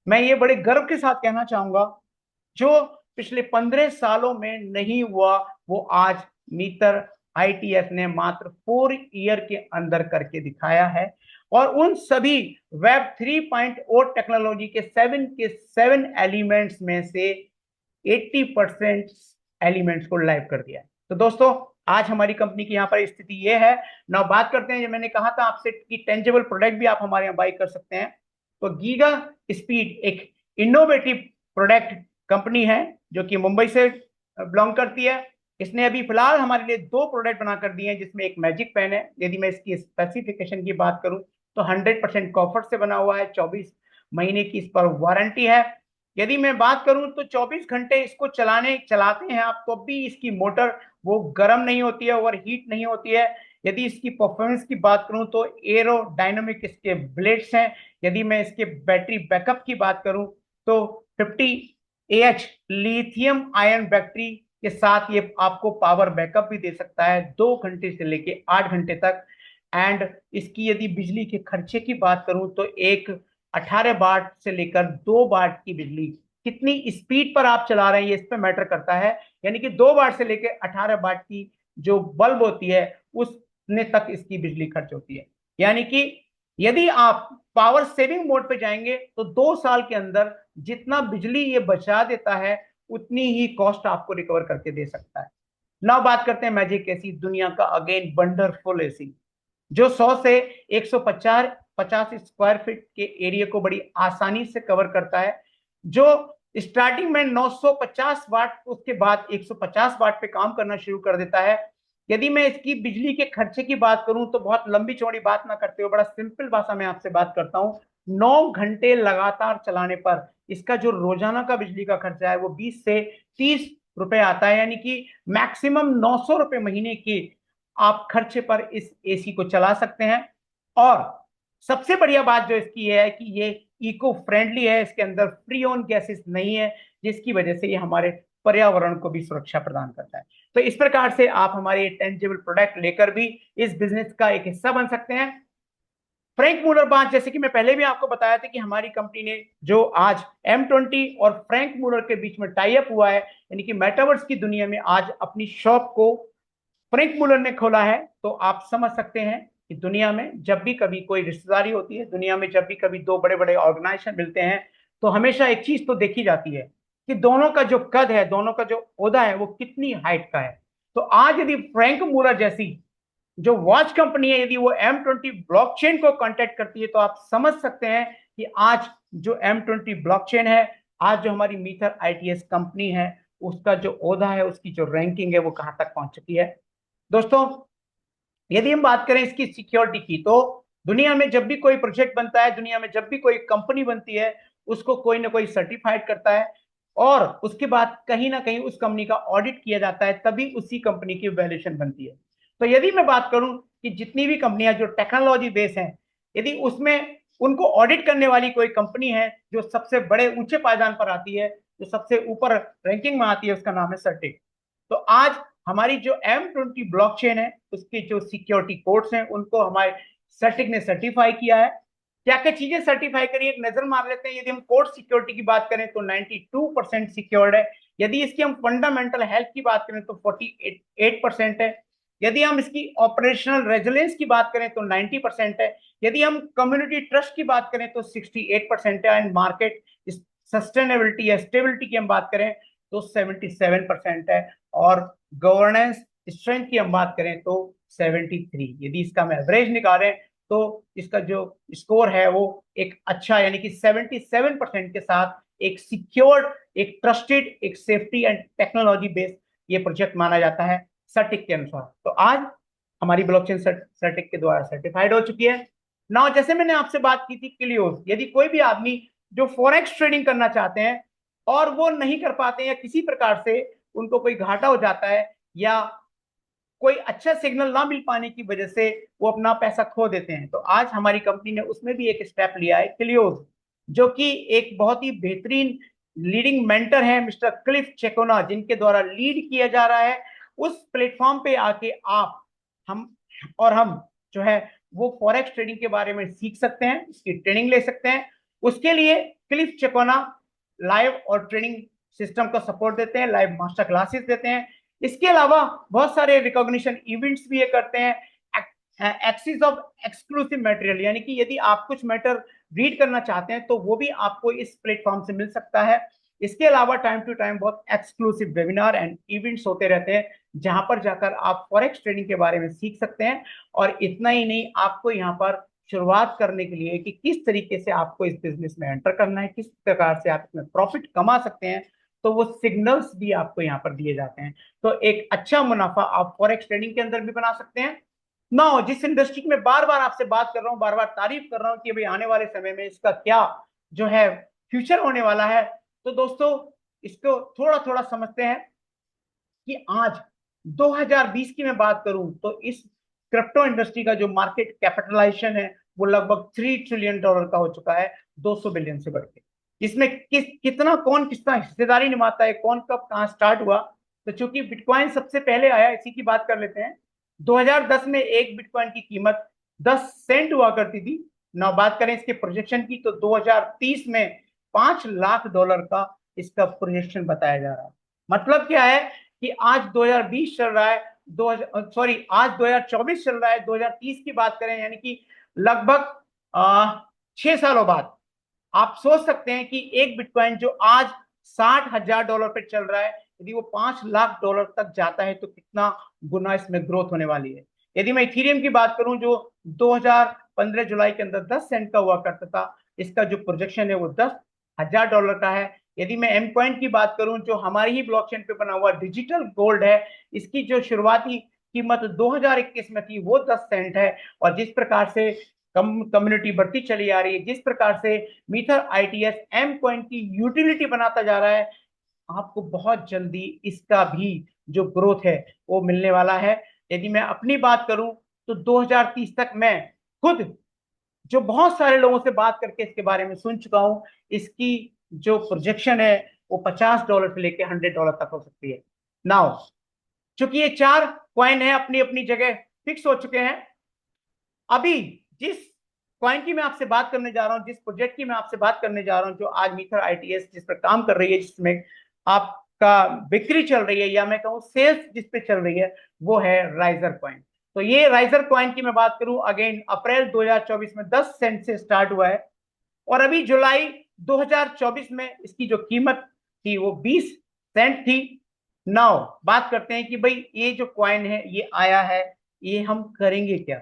मैं ये बड़े गर्व के साथ कहना चाहूंगा, जो पिछले 15 सालों में नहीं हुआ वो आज मीटर आईटीएफ ने मात्र 4 ईयर के अंदर करके दिखाया है। और उन सभी वेब 3.0 टेक्नोलॉजी के 7 एलिमेंट्स में से 80% एलिमेंट्स को लाइव कर दिया है। तो दोस्तों, आज हमारी कंपनी की यहाँ पर स्थिति ये है। ना बात करते हैं, जो मैंने कहा था आपसे कि टेंजेबल प्रोडक्ट भी आप हमारे यहाँ बाई कर सकते हैं। तो गीगा स्पीड एक इनोवेटिव प्रोडक्ट कंपनी है जो कि मुंबई से बिलोंग करती है। इसने अभी फिलहाल हमारे लिए 2 प्रोडक्ट बना कर दिए हैं, जिसमें एक मैजिक पेन है। यदि मैं इसकी स्पेसिफिकेशन की बात करूं तो 100% कॉपर से बना हुआ है, 24 महीने की इस पर वारंटी है। यदि मैं बात करूं तो 24 घंटे इसको चलाते हैं आप, तो भी इसकी मोटर वो गर्म नहीं होती है, ओवर हीट नहीं होती है। यदि इसकी परफॉर्मेंस की बात करूं तो एरोडायनामिक इसके ब्लेड्स हैं। यदि मैं इसके बैटरी बैकअप की बात करूं तो 50 AH लिथियम आयन बैटरी के साथ ये आपको पावर बैकअप भी दे सकता है, 2 घंटे से लेके 8 घंटे तक। एंड इसकी यदि बिजली के खर्चे की बात करूं तो एक 18 वाट से लेकर 2 वाट की बिजली, कितनी स्पीड पर आप चला रहे हैं ये इस पर मैटर करता है। यानी कि 2 वाट से लेकर 18 वाट की जो बल्ब होती है उसने तक इसकी बिजली खर्च होती है। यानी कि यदि आप पावर सेविंग मोड पे जाएंगे तो 2 साल के अंदर जितना बिजली ये बचा देता है उतनी ही कॉस्ट आपको रिकवर करके दे सकता है। नाउ बात करते हैं मैजिक एसी, दुनिया का अगेन वंडरफुल एसी, जो 100 से 150 स्क्वायर फीट के एरिया को बड़ी आसानी से कवर करता है। जो स्टार्टिंग में 950 वाट, उसके बाद 150 वाट पे काम करना शुरू कर देता है। यदि मैं इसकी बिजली के खर्चे की बात करूं तो बहुत लंबी चौड़ी बात ना करते हुए बड़ा सिंपल भाषा में आपसे बात करता हूं। 9 घंटे लगातार चलाने पर इसका जो रोजाना का बिजली का खर्चा है वो 20 से 30 रुपए आता है, यानी कि मैक्सिमम 900 रुपए महीने के आप खर्चे पर इस एसी को चला सकते हैं। और सबसे बढ़िया बात जो इसकी है कि ये इको फ्रेंडली है, इसके अंदर फ्री ऑन गैसेस नहीं है, जिसकी वजह से ये हमारे पर्यावरण को भी सुरक्षा प्रदान करता है। तो इस प्रकार से आप हमारे टेंजिबल प्रोडक्ट लेकर भी इस बिजनेस का एक हिस्सा बन सकते हैं। फ्रैंक मूलर बार्न्स, जैसे कि मैं पहले भी आपको बताया था कि हमारी कंपनी ने जो आज M20 और फ्रैंक मूलर के बीच में टाई अप हुआ है, यानी कि मेटावर्स की दुनिया में आज अपनी शॉप को फ्रैंक मूलर ने खोला है, तो आप समझ सकते हैं कि दुनिया में जब भी कभी कोई रिश्तेदारी होती है, दुनिया में जब भी कभी दो बड़े बड़े ऑर्गेनाइजेशन मिलते हैं, तो हमेशा एक चीज तो देखी जाती है कि दोनों का जो कद है, दोनों का जो ओहदा है, वो कितनी हाइट का है। तो आज यदि फ्रैंक मूलर जैसी जो वॉच कंपनी है, यदि वो M20 ब्लॉकचेन को कांटेक्ट करती है, तो आप समझ सकते हैं कि आज जो M20 ब्लॉकचेन है, आज जो हमारी मीथर ITS कंपनी है, उसका जो ओहदा है, उसकी जो रैंकिंग है, वो कहां तक पहुंच चुकी है। दोस्तों, यदि हम बात करें इसकी सिक्योरिटी की, तो दुनिया में जब भी कोई प्रोजेक्ट बनता है, दुनिया में जब भी कोई कंपनी बनती है, उसको कोई ना कोई सर्टिफाइड करता है और उसके बाद कहीं ना कहीं उस कंपनी का ऑडिट किया जाता है, तभी उसी कंपनी की वैल्यूएशन बनती है। तो यदि मैं बात करूं कि जितनी भी कंपनियां जो टेक्नोलॉजी बेस हैं, यदि उसमें उनको ऑडिट करने वाली कोई कंपनी है जो सबसे बड़े ऊंचे पायदान पर आती है, जो सबसे ऊपर रैंकिंग में आती है, उसका नाम है सर्टिक। तो आज हमारी जो M20 ब्लॉकचेन है, उसके जो सिक्योरिटी कोड्स हैं, उनको हमारे सर्टिक ने सर्टिफाई किया है। क्या क्या चीजें सर्टिफाई करी, एक नजर मार लेते हैं। यदि हम कोड सिक्योरिटी की बात करें तो 92% सिक्योर्ड है। यदि इसकी हम फंडामेंटल हेल्थ की बात करें तो 48% है। यदि हम इसकी ऑपरेशनल रेजिलेंस की बात करें तो 90% है। यदि हम कम्युनिटी ट्रस्ट की बात करें तो 68% है। एंड मार्केट सस्टेनेबिलिटी या स्टेबिलिटी की हम बात करें तो 77% है। और गवर्नेंस स्ट्रेंथ की हम बात करें तो 73। यदि इसका हम एवरेज निकालें तो इसका जो स्कोर है वो एक अच्छा, यानी कि 77% के साथ एक सिक्योर्ड, एक ट्रस्टेड, एक सेफ्टी एंड टेक्नोलॉजी बेस्ड ये प्रोजेक्ट माना जाता है सर्टिक के अनुसार। तो आज हमारी ब्लॉकचेन सर्टिक के द्वारा सर्टिफाइड हो चुकी है। नाउ, जैसे मैंने आपसे बात की थी क्लियोस, यदि कोई भी आदमी जो फॉरेक्स ट्रेडिंग करना चाहते हैं और वो नहीं कर पाते हैं, या किसी प्रकार से उनको कोई घाटा हो जाता है, या कोई अच्छा सिग्नल ना मिल पाने की वजह से वो अपना पैसा खो देते हैं, तो आज हमारी कंपनी ने उसमें भी एक स्टेप लिया है, क्लियोस, जो कि एक बहुत ही बेहतरीन लीडिंग मेंटर है मिस्टर क्लिफ चेकोना, जिनके द्वारा लीड किया जा रहा है। उस प्लेटफॉर्म पे आके आप, हम और हम जो है वो फॉरेक्स ट्रेडिंग के बारे में सीख सकते हैं, इसकी ट्रेनिंग ले सकते हैं। उसके लिए क्लिफ चेकोना लाइव और ट्रेनिंग सिस्टम का सपोर्ट देते हैं, लाइव मास्टर क्लासेस देते हैं। इसके अलावा बहुत सारे रिकॉग्निशन इवेंट्स भी ये करते हैं। एक्सेस ऑफ एक्सक्लूसिव मटेरियल, यानी कि यदि आप कुछ मैटर रीड करना चाहते हैं तो वो भी आपको इस प्लेटफॉर्म से मिल सकता है। इसके अलावा टाइम टू टाइम बहुत एक्सक्लूसिव वेबिनार एंड इवेंट्स होते रहते हैं, जहां पर जाकर आप फॉरेक्स ट्रेडिंग के बारे में सीख सकते हैं। और इतना ही नहीं, आपको यहाँ पर शुरुआत करने के लिए कि किस तरीके से आपको इस बिजनेस में एंटर करना है, किस प्रकार से आप इसमें प्रॉफिट कमा सकते हैं, तो वो सिग्नल्स भी आपको यहाँ पर दिए जाते हैं। तो एक अच्छा मुनाफा आप फॉरेक्स ट्रेडिंग के अंदर भी बना सकते हैं। ना, जिस इंडस्ट्री की मैं बार बार आपसे बात कर रहा हूँ, बार बार तारीफ कर रहा हूँ कि भाई आने वाले समय में इसका क्या जो है फ्यूचर होने वाला है, तो दोस्तों इसको थोड़ा थोड़ा समझते हैं कि आज 2020 की मैं बात करूं तो इस क्रिप्टो इंडस्ट्री का जो मार्केट कैपिटलाइजेशन है वो लगभग $3 ट्रिलियन का हो चुका है, 200 बिलियन से बढ़ के। इसमें कितना कौन कितना हिस्सेदारी निभाता है, कौन कब कहां स्टार्ट हुआ, तो चूंकि बिटकॉइन सबसे पहले आया, इसी की बात कर लेते हैं। 2010 में एक बिटकॉइन की कीमत 10 सेंट हुआ करती थी। ना बात करें इसके प्रोजेक्शन की, तो 2030 में $5 लाख का इसका प्रोजेक्शन बताया जा रहा है। मतलब क्या है कि आज 2020 चल रहा है, दो सॉरी आज 2024 चल रहा है, 2030 की बात करें, यानी कि लगभग 6 सालों बाद आप सोच सकते हैं कि एक बिटकॉइन जो आज $60,000 पे चल रहा है, यदि वो $5 लाख तक जाता है तो कितना गुना इसमें ग्रोथ होने वाली है। यदि मैं इथीरियम की बात करूं जो 2015 जुलाई के अंदर 10 सेंट का हुआ करता था, इसका जो प्रोजेक्शन है वो $10,000 का है। यदि मैं M कॉइन की बात करूं जो हमारी ही ब्लॉकचेन पे बना हुआ डिजिटल गोल्ड है, इसकी जो शुरुआती कीमत 2021 में थी वो 10 सेंट है। और जिस प्रकार से कम्युनिटी बढ़ती चली आ रही है, जिस प्रकार से मीथर आईटीएस एम कॉइन की यूटिलिटी बनाता जा रहा है, आपको बहुत जल्दी इसका भी जो ग्रोथ है वो मिलने वाला है। यदि मैं अपनी बात करूं तो 2030 तक मैं खुद जो बहुत सारे लोगों से बात करके इसके बारे में सुन चुका हूं, इसकी जो प्रोजेक्शन है वो $50 से लेकर $100 तक हो सकती है। नाउ चूंकि ये चार कॉइन है अपनी अपनी जगह फिक्स हो चुके हैं, अभी जिस कॉइन की मैं आपसे बात करने जा रहा हूं, जिस प्रोजेक्ट की मैं आपसे बात करने जा रहा हूं, जो आज मीथर आईटीएस जिस पर काम कर रही है, जिसमें आपका बिक्री चल रही है या मैं कहूं सेल्स जिस पे चल रही है, वो है राइजर कॉइन। तो ये राइजर कॉइन की मैं बात करूं, अगेन अप्रैल 2024 में 10 सेंट से स्टार्ट हुआ है और अभी जुलाई 2024 में इसकी जो कीमत थी वो 20 सेंट थी। नाउ बात करते हैं कि भाई ये जो कॉइन है ये आया है, ये हम करेंगे क्या,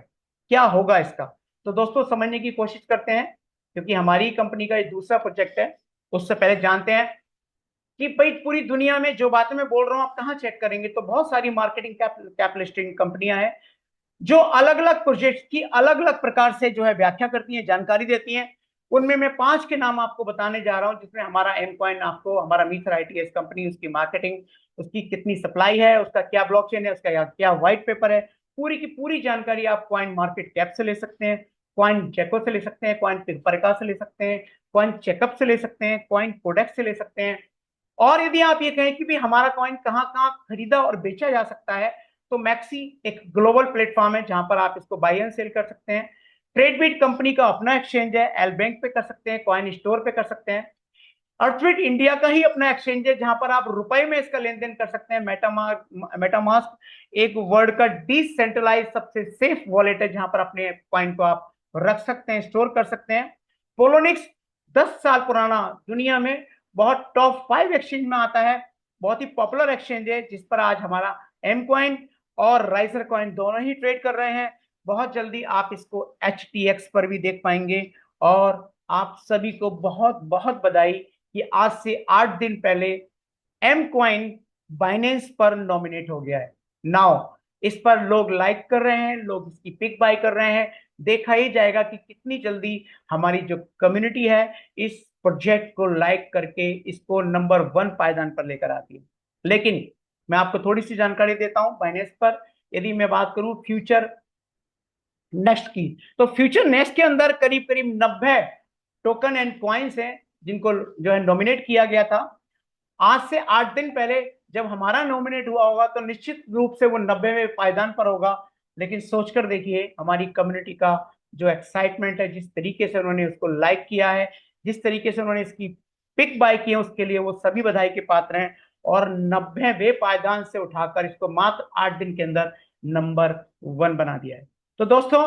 क्या होगा इसका। तो दोस्तों समझने की कोशिश करते हैं, क्योंकि हमारी कंपनी का ये दूसरा प्रोजेक्ट है। उससे पहले जानते हैं कि भाई पूरी दुनिया में जो बातें मैं बोल रहा हूं आप कहाँ चेक करेंगे, तो बहुत सारी मार्केटिंग कैपिटलिस्टिंग कंपनियां हैं जो अलग अलग प्रोजेक्ट की अलग अलग प्रकार से जो है व्याख्या करती हैं, जानकारी देती हैं। उनमें मैं 5 के नाम आपको बताने जा रहा हूं, जिसमें हमारा एम कॉइन, आपको हमारा मीथर आईटीएस कंपनी, उसकी मार्केटिंग, उसकी कितनी सप्लाई है, उसका क्या ब्लॉकचेन है, उसका क्या व्हाइट पेपर है, पूरी की पूरी जानकारी आप कॉइन मार्केट कैप से ले सकते हैं, कॉइन जैको से ले सकते हैं, कॉइन पिरका से ले सकते हैं, कॉइन चेकअप से ले सकते हैं, कॉइन कोडेक्स से ले सकते हैं। और यदि आप ये कहें कि भी हमारा कॉइन कहाँ कहाँ खरीदा और बेचा जा सकता है, तो मैक्सी एक ग्लोबल प्लेटफॉर्म है जहां पर आप इसको बाई एंड सेल कर सकते हैं। ट्रेडबिट कंपनी का अपना एक्सचेंज है, एल बैंक पे कर सकते हैं, कॉइन स्टोर पे कर सकते हैं। अर्थविट इंडिया का ही अपना एक्सचेंज है जहां पर आप रुपए में इसका लेन देन कर सकते हैं। मेटामास्क एक वर्ल्ड का डिसेंट्रलाइज सबसे सेफ वॉलेट है जहां पर अपने कॉइन को आप रख सकते हैं, स्टोर कर सकते हैं। पोलोनिक्स 10 साल पुराना, दुनिया में बहुत टॉप 5 एक्सचेंज में आता है, बहुत ही पॉपुलर एक्सचेंज है जिस पर आज हमारा एम कॉइन और राइजर कॉइन दोनों ही ट्रेड कर रहे हैं। बहुत जल्दी आप इसको HTX पर भी देख पाएंगे। और आप सभी को बहुत बहुत बधाई कि आज से 8 दिन पहले एम क्वाइन बाइनेंस पर नॉमिनेट हो गया है। नाउ इस पर लोग लाइक कर रहे हैं, लोग इसकी पिक बाय कर रहे हैं। देखा ही जाएगा कि कितनी जल्दी हमारी जो कम्युनिटी है इस प्रोजेक्ट को लाइक करके इसको नंबर 1 पायदान पर लेकर आती है। लेकिन मैं आपको थोड़ी सी जानकारी देता हूं बाइनेंस पर। यदि मैं बात करूं फ्यूचर नेक्स्ट की, तो फ्यूचर नेक्स्ट के अंदर करीब करीब 90 टोकन एंड कॉइन्स हैं जिनको जो है नॉमिनेट किया गया था। आज से 8 दिन पहले जब हमारा नॉमिनेट हुआ होगा तो निश्चित रूप से वो 90वें पायदान पर होगा। लेकिन सोचकर देखिए हमारी कम्युनिटी का जो एक्साइटमेंट है, जिस तरीके से उन्होंने उसको लाइक किया है, जिस तरीके से उन्होंने इसकी पिक बाय की है, उसके लिए वो सभी बधाई के पात्र हैं। और 90वें पायदान से उठाकर इसको मात्र 8 दिन के अंदर नंबर 1 बना दिया है। तो दोस्तों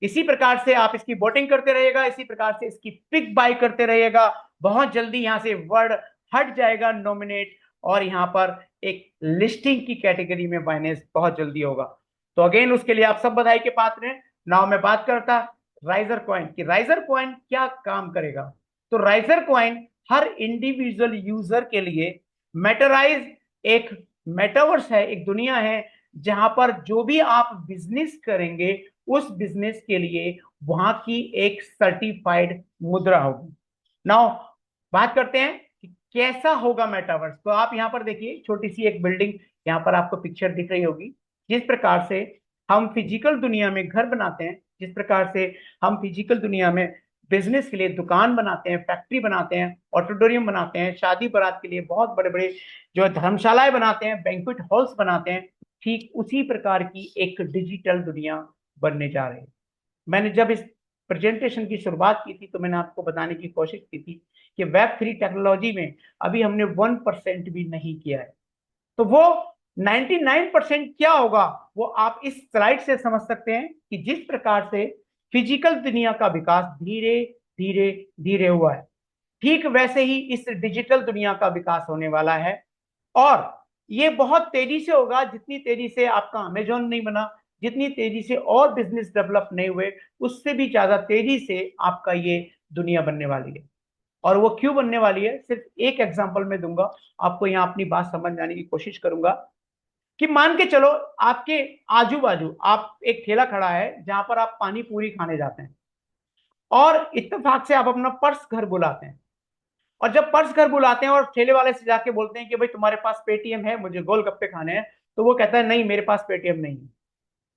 इसी प्रकार से आप इसकी वोटिंग करते रहिएगा, इसी प्रकार से इसकी पिक बाय करते रहिएगा। बहुत जल्दी यहां से वर्ड हट जाएगा नॉमिनेट, और यहां पर एक लिस्टिंग की कैटेगरी में बाइनेंस बहुत जल्दी होगा। तो अगेन उसके लिए आप सब बधाई के पात्र हैं। नाउ मैं बात करता राइजर कॉइन की। राइजर कॉइन क्या काम करेगा, तो राइजर कॉइन हर इंडिविजुअल यूजर के लिए मेटाराइज एक मेटावर्स है, एक दुनिया है जहां पर जो भी आप बिजनेस करेंगे उस बिजनेस के लिए वहां की एक सर्टिफाइड मुद्रा होगी। नाउ बात करते हैं कि कैसा होगा मेटावर्स। तो आप यहां पर देखिए छोटी सी एक बिल्डिंग यहां पर आपको पिक्चर दिख रही होगी। जिस प्रकार से हम फिजिकल दुनिया में घर बनाते हैं, जिस प्रकार से हम फिजिकल दुनिया में बिजनेस के लिए दुकान बनाते हैं, फैक्ट्री बनाते हैं, ऑडिटोरियम बनाते हैं, शादी बारात के लिए बहुत बड़े बड़े जो है धर्मशालाएं बनाते हैं, बैंक्वेट हॉल्स बनाते हैं, ठीक उसी प्रकार की एक डिजिटल दुनिया बनने जा रही है। मैंने जब इस प्रेजेंटेशन की शुरुआत की थी तो मैंने आपको बताने की कोशिश की थी कि वेब 3 टेक्नोलॉजी में अभी हमने 1% भी नहीं किया है। तो वो 99% क्या होगा वो आप इस स्लाइड से समझ सकते हैं कि जिस प्रकार से फिजिकल दुनिया का विकास धीरे धीरे धीरे हुआ है, ठीक वैसे ही इस डिजिटल दुनिया का विकास होने वाला है। और ये बहुत तेजी से होगा, जितनी तेजी से आपका अमेजोन नहीं बना, जितनी तेजी से और बिजनेस डेवलप नहीं हुए, उससे भी ज्यादा तेजी से आपका ये दुनिया बनने वाली है। और वो क्यों बनने वाली है सिर्फ एक एग्जांपल मैं दूंगा आपको, यहां अपनी बात समझ जाने की कोशिश करूंगा। कि मान के चलो आपके आजू बाजू आप एक ठेला खड़ा है जहां पर आप पानी पूरी खाने जाते हैं, और इत्तेफाक से आप अपना पर्स घर बुलाते हैं। और जब पर्स घर बुलाते हैं और ठेले वाले से जाके बोलते हैं कि भाई तुम्हारे पास पेटीएम है, मुझे गोलगप्पे खाने हैं, तो वो कहता है नहीं मेरे पास पेटीएम नहीं है।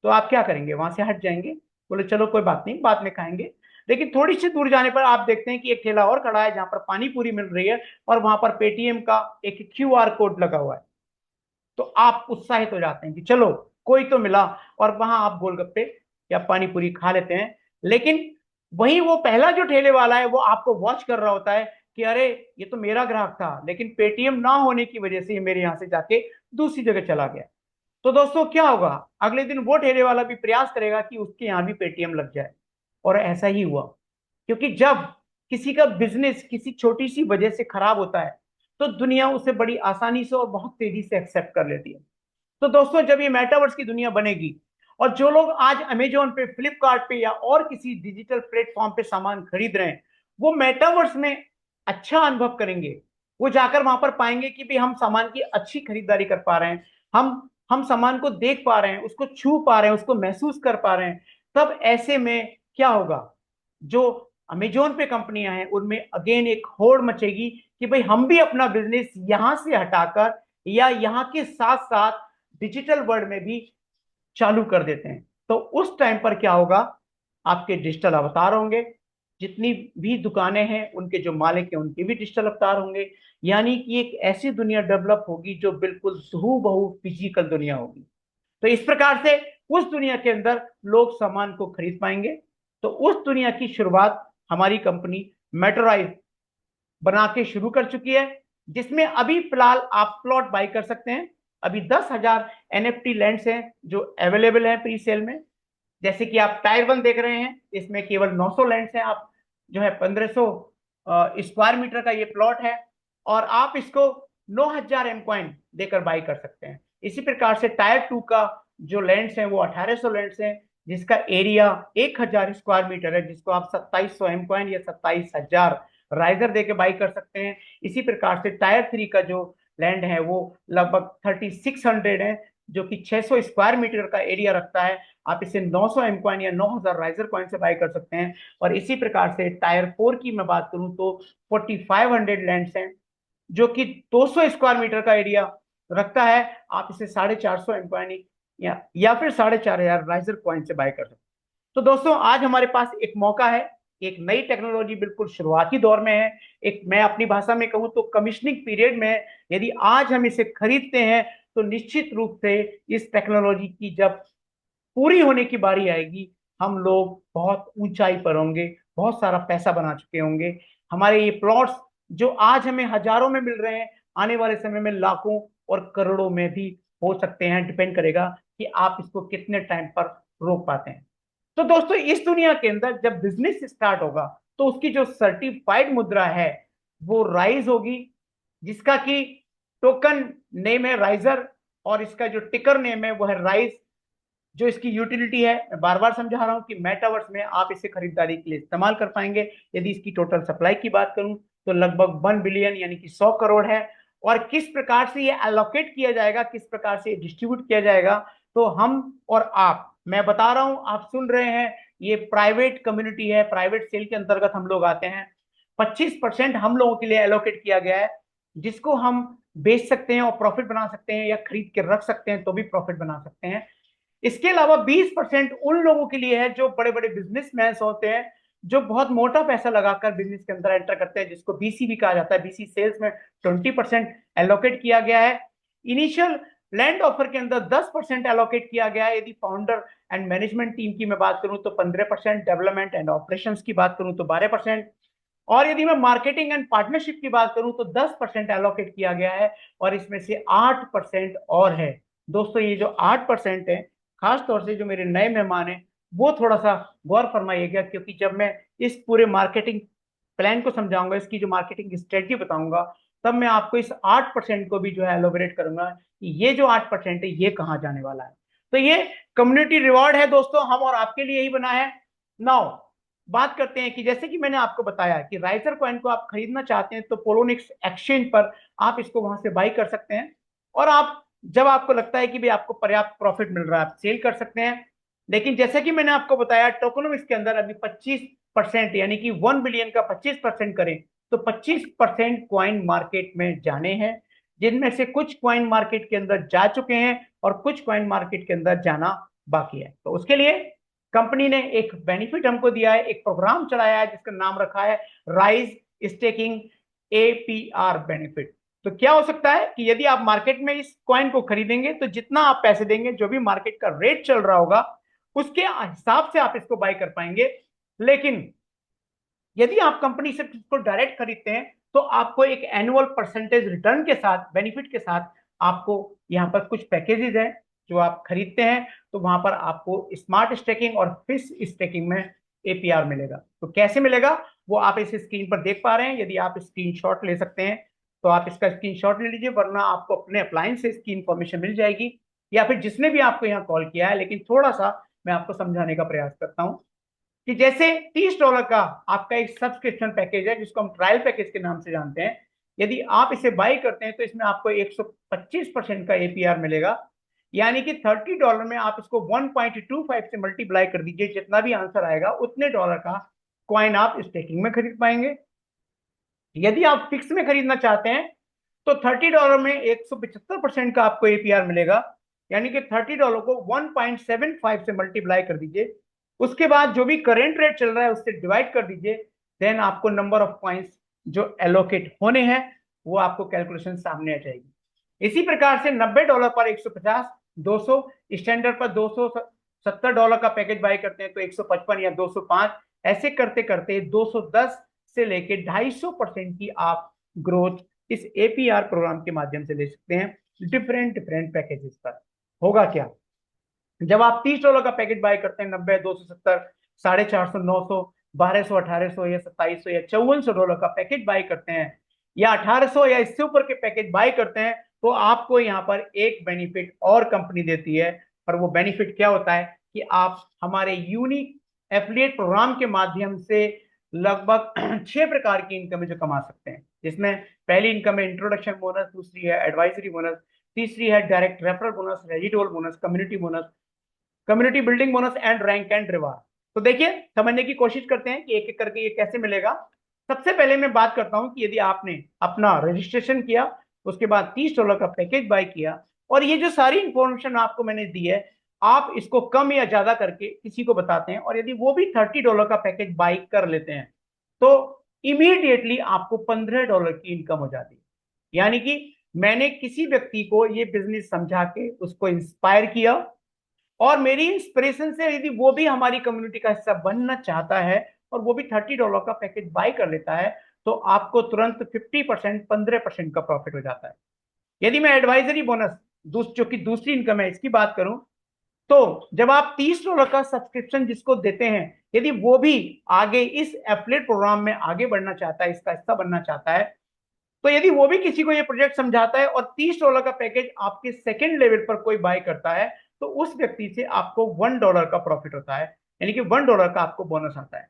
तो आप क्या करेंगे? वहां से हट जाएंगे, बोले चलो कोई बात नहीं बाद में खाएंगे। लेकिन थोड़ी सी दूर जाने पर आप देखते हैं कि एक ठेला और खड़ा है जहां पर पानी पूरी मिल रही है, और वहां पर पेटीएम का एक क्यूआर कोड लगा हुआ है। तो आप उत्साहित हो जाते हैं कि चलो कोई तो मिला, और वहां आप गोलगप्पे या पानी पूरी खा लेते हैं। लेकिन वही वो पहला जो ठेले वाला है वो आपको वॉच कर रहा होता है कि अरे ये तो मेरा ग्राहक था, लेकिन पेटीएम ना होने की वजह से ये मेरे यहां से जाके दूसरी जगह चला गया। तो दोस्तों क्या होगा? अगले दिन वो ठेले वाला भी प्रयास करेगा कि उसके यहां भी पेटीएम लग जाए। और ऐसा ही हुआ, क्योंकि जब किसी का बिजनेस किसी छोटी सी वजह से खराब होता है तो दुनिया उसे बड़ी आसानी से और बहुत तेजी से एक्सेप्ट कर लेती है। तो दोस्तों जब ये मेटावर्स की दुनिया बनेगी, और जो लोग आज अमेजोन पे, फ्लिपकार्ट पे या और किसी डिजिटल प्लेटफॉर्म पे सामान खरीद रहे हैं, वो मेटावर्स में अच्छा अनुभव करेंगे। वो जाकर वहां पर पाएंगे कि भाई हम सामान की अच्छी खरीदारी कर पा रहे हैं, हम सामान को देख पा रहे हैं, उसको छू पा रहे हैं, उसको महसूस कर पा रहे हैं। तब ऐसे में क्या होगा? जो अमेजोन पे कंपनियां हैं उनमें अगेन एक होड़ मचेगी कि भाई हम भी अपना बिजनेस यहां से हटाकर या यहाँ के साथ साथ डिजिटल वर्ल्ड में भी चालू कर देते हैं। तो उस टाइम पर क्या होगा? आपके डिजिटल अवतार होंगे, जितनी भी दुकानें हैं उनके जो मालिक हैं उनके भी डिजिटल अवतार होंगे। यानी कि एक ऐसी दुनिया डेवलप होगी जो बिल्कुल हूबहू फिजिकल दुनिया होगी। तो इस प्रकार से उस दुनिया के अंदर लोग सामान को खरीद पाएंगे। तो उस दुनिया की शुरुआत हमारी कंपनी मेटराइज बना के शुरू कर चुकी है, जिसमें अभी फिलहाल आप प्लॉट बाई कर सकते हैं। अभी 10,000 एनएफटी लैंड्स हैं जो अवेलेबल हैं प्री सेल में। जैसे कि आप टायर वन देख रहे हैं, इसमें केवल 900 लैंड्स हैं। आप जो है 1500 स्क्वायर मीटर का ये प्लॉट है, और आप इसको 9,000 एम कॉइन देकर बाई कर सकते हैं। इसी प्रकार से टायर टू का जो लैंड्स हैं वो 1800 लैंड्स हैं, जिसका एरिया 1000 स्क्वायर मीटर है, जिसको आप 2700 एम कॉइन या 27,000 राइजर देके बाई कर सकते हैं। इसी प्रकार से टायर थ्री का जो लैंड है वो लगभग 3600 है, जो कि 600 स्क्वायर मीटर का एरिया रखता है। आप इसे 900 एम कॉइन या 9,000 राइजर कॉइन से बाय कर सकते हैं। और इसी प्रकार से टायर फोर की मैं बात करूं तो 4500 लैंड्स हैं, जो कि 200 स्क्वायर मीटर का एरिया रखता है। आप इसे 450 एम कॉइन या फिर 4,500 राइजर कॉइन से बाय कर सकते हैं। तो दोस्तों आज हमारे पास एक मौका है, एक नई टेक्नोलॉजी बिल्कुल शुरुआती दौर में है, एक मैं अपनी भाषा में कहूं तो कमीशनिंग पीरियड में है। यदि आज हम इसे खरीदते हैं तो निश्चित रूप से इस टेक्नोलॉजी की जब पूरी होने की बारी आएगी, हम लोग बहुत ऊंचाई पर होंगे, बहुत सारा पैसा बना चुके होंगे। हमारे ये प्लॉट्स जो आज हमें हजारों में मिल रहे हैं, आने वाले समय में लाखों और करोड़ों में भी हो सकते हैं। डिपेंड करेगा कि आप इसको कितने टाइम पर रोक पाते हैं। तो दोस्तों इस दुनिया के अंदर जब बिजनेस स्टार्ट होगा तो उसकी जो सर्टिफाइड मुद्रा है वो राइज होगी, जिसका कि टोकन नेम है राइजर, और इसका जो टिकर नेम है वो है राइज। जो इसकी यूटिलिटी है, मैं बार बार समझा रहा हूं कि मेटावर्स में आप इसे खरीदारी के लिए इस्तेमाल कर पाएंगे। यदि इसकी टोटल सप्लाई की बात करूं तो लगभग 1 बिलियन यानी कि 100 करोड़ है। और किस प्रकार से ये एलोकेट किया जाएगा, किस प्रकार से डिस्ट्रीब्यूट किया जाएगा, तो हम और आप, मैं बता रहा हूं, आप सुन रहे हैं, ये प्राइवेट कम्युनिटी है, प्राइवेट सेल के अंतर्गत हम लोग आते हैं। 25% हम लोगों के लिए एलोकेट किया गया है, जिसको हम बेच सकते हैं और प्रॉफिट बना सकते हैं, या खरीद के रख सकते हैं तो भी प्रॉफिट बना सकते हैं। इसके अलावा 20% उन लोगों के लिए है जो बड़े बड़े बिजनेसमैन होते हैं, जो बहुत मोटा पैसा लगाकर बिजनेस के अंदर एंटर करते हैं, जिसको बीसी भी कहा जाता है। बीसी सेल्स में 20% एलोकेट किया गया है। इनिशियल लैंड ऑफर के अंदर 10% एलोकेट किया गया है। यदि फाउंडर एंड मैनेजमेंट टीम की मैं बात करूं तो 15%, डेवलपमेंट एंड ऑपरेशंस की बात करूं तो 12%, और यदि मैं मार्केटिंग एंड पार्टनरशिप की बात करूं तो 10% एलोकेट किया गया है। और इसमें से 8% और है। दोस्तों ये जो 8% है, खास तौर से जो मेरे नए मेहमान हैं वो थोड़ा सा गौर फरमाइएगा, क्योंकि जब मैं इस पूरे मार्केटिंग प्लान को समझाऊंगा, इसकी जो मार्केटिंग स्ट्रेटजी बताऊंगा, तब मैं आपको इस 8% को भी जो है एलोबरेट करूंगा कि ये जो 8% है ये कहाँ जाने वाला है। तो ये कम्युनिटी रिवॉर्ड है दोस्तों, हम और आपके लिए ही बना है। नाउ बात करते हैं कि जैसे कि मैंने आपको बताया कि राइजर कॉइन को आप खरीदना चाहते हैं तो पोलोनिक्स एक्सचेंज पर आप इसको वहां से बाई कर सकते हैं, और आप जब आपको लगता है कि भाई आपको पर्याप्त प्रॉफिट मिल रहा है, आप सेल कर सकते हैं। लेकिन जैसे कि मैंने आपको बताया, टोकनोमिक्स के अंदर अभी 25%, यानी कि 1 बिलियन का 25% करें तो 25% क्वाइन मार्केट में जाने हैं, जिनमें से कुछ क्वाइन मार्केट के अंदर जा चुके हैं और कुछ क्वाइन मार्केट के अंदर जाना बाकी है। तो उसके लिए कंपनी ने एक बेनिफिट हमको दिया है, एक प्रोग्राम चलाया है जिसका नाम रखा है राइज स्टेकिंग एपीआर बेनिफिट। तो क्या हो सकता है कि यदि आप मार्केट में इस कॉइन को खरीदेंगे तो जितना आप पैसे देंगे, जो भी मार्केट का रेट चल रहा होगा उसके हिसाब से आप इसको बाय कर पाएंगे। लेकिन यदि आप कंपनी से इसको डायरेक्ट खरीदते हैं तो आपको एक एनुअल परसेंटेज रिटर्न के साथ, बेनिफिट के साथ, आपको यहाँ पर कुछ पैकेजेस हैं जो आप खरीदते हैं तो वहां पर आपको स्मार्ट स्टेकिंग और फिश स्टेकिंग में एपीआर मिलेगा। तो कैसे मिलेगा वो आप इस स्क्रीन पर देख पा रहे हैं। यदि आप स्क्रीनशॉट ले सकते हैं तो आप इसका स्क्रीनशॉट ले लीजिए, वरना आपको अपने अप्लायंस से इसकी इंफॉर्मेशन मिल जाएगी, या फिर जिसने भी आपको यहाँ कॉल किया है। लेकिन थोड़ा सा मैं आपको समझाने का प्रयास करता हूँ कि जैसे $30 का आपका एक सब्सक्रिप्शन पैकेज है जिसको हम ट्रायल पैकेज के नाम से जानते हैं। यदि आप इसे बाई करते हैं तो इसमें आपको 125% का एपीआर मिलेगा, यानी कि $30 में आप इसको 1.25 से मल्टीप्लाई कर दीजिए, जितना भी आंसर आएगा उतने डॉलर का कॉइन आप स्टेकिंग में खरीद पाएंगे। यदि आप फिक्स में खरीदना चाहते हैं तो $30 में 175% का आपको एपीआर मिलेगा, यानी कि $30 को 1.75 से मल्टीप्लाई कर दीजिए, उसके बाद जो भी करेंट रेट चल रहा है उससे डिवाइड कर दीजिए, देन आपको नंबर ऑफ पॉइंट्स जो एलोकेट होने हैं वो आपको कैलकुलेशन सामने आ जाएगी। इसी प्रकार से $90 पर 150, 200 स्टैंडर्ड पर $270 का पैकेज बाय करते हैं तो 155 या 205, ऐसे करते करते 210 से लेके 250% की आप ग्रोथ इस एपीआर प्रोग्राम के माध्यम से ले सकते हैं डिफरेंट डिफरेंट पैकेजेस पर। होगा क्या, जब आप $30 का पैकेज बाय करते हैं, 90, 270, 450, 900, 1200, 1800 या 2700 या $5400 का पैकेज बाय करते हैं, या 1800 या इससे ऊपर के पैकेज बाय करते हैं, तो आपको यहाँ पर एक बेनिफिट और कंपनी देती है। और वो बेनिफिट क्या होता है कि आप हमारे यूनिक एफिलिएट प्रोग्राम के माध्यम से लगभग 6 प्रकार की इनकम जो कमा सकते हैं, जिसमें पहली इनकम है इंट्रोडक्शन बोनस, दूसरी है एडवाइजरी बोनस, तीसरी है direct referral bonus, residual bonus, community bonus, community building bonus and rank and reward. तो देखिए, समझने की कोशिश करते हैं कि एक एक करके ये कैसे मिलेगा। सबसे पहले मैं बात करता हूं कि यदि आपने अपना रजिस्ट्रेशन किया, उसके बाद $30 का पैकेज बाय किया, और ये जो सारी इंफॉर्मेशन आपको मैंने दी है, आप इसको कम या ज्यादा करके किसी को बताते हैं, और यदि वो भी $30 का पैकेज बाय कर लेते हैं तो इमीडिएटली आपको $15 की इनकम हो जाती है। यानी कि मैंने किसी व्यक्ति को ये बिजनेस समझा के उसको इंस्पायर किया, और मेरी इंस्पिरेशन से यदि वो भी हमारी कम्युनिटी का हिस्सा बनना चाहता है और वो भी $30 का पैकेज बाय कर लेता है, तो आपको तुरंत 50%, 15% का प्रॉफिट हो जाता है। यदि मैं एडवाइजरी बोनस, जो कि दूसरी इनकम है, इसकी बात करूं, तो जब आप $30 का सब्सक्रिप्शन जिसको देते हैं, यदि वो भी आगे इस एफिलिएट प्रोग्राम में आगे बढ़ना चाहता है, इसका हिस्सा बनना चाहता है, तो यदि वो भी किसी को ये प्रोजेक्ट समझाता है और $30 का पैकेज आपके सेकंड लेवल पर कोई बाय करता है, तो उस व्यक्ति से आपको $1 का प्रॉफिट होता है, यानी कि $1 का आपको बोनस आता है।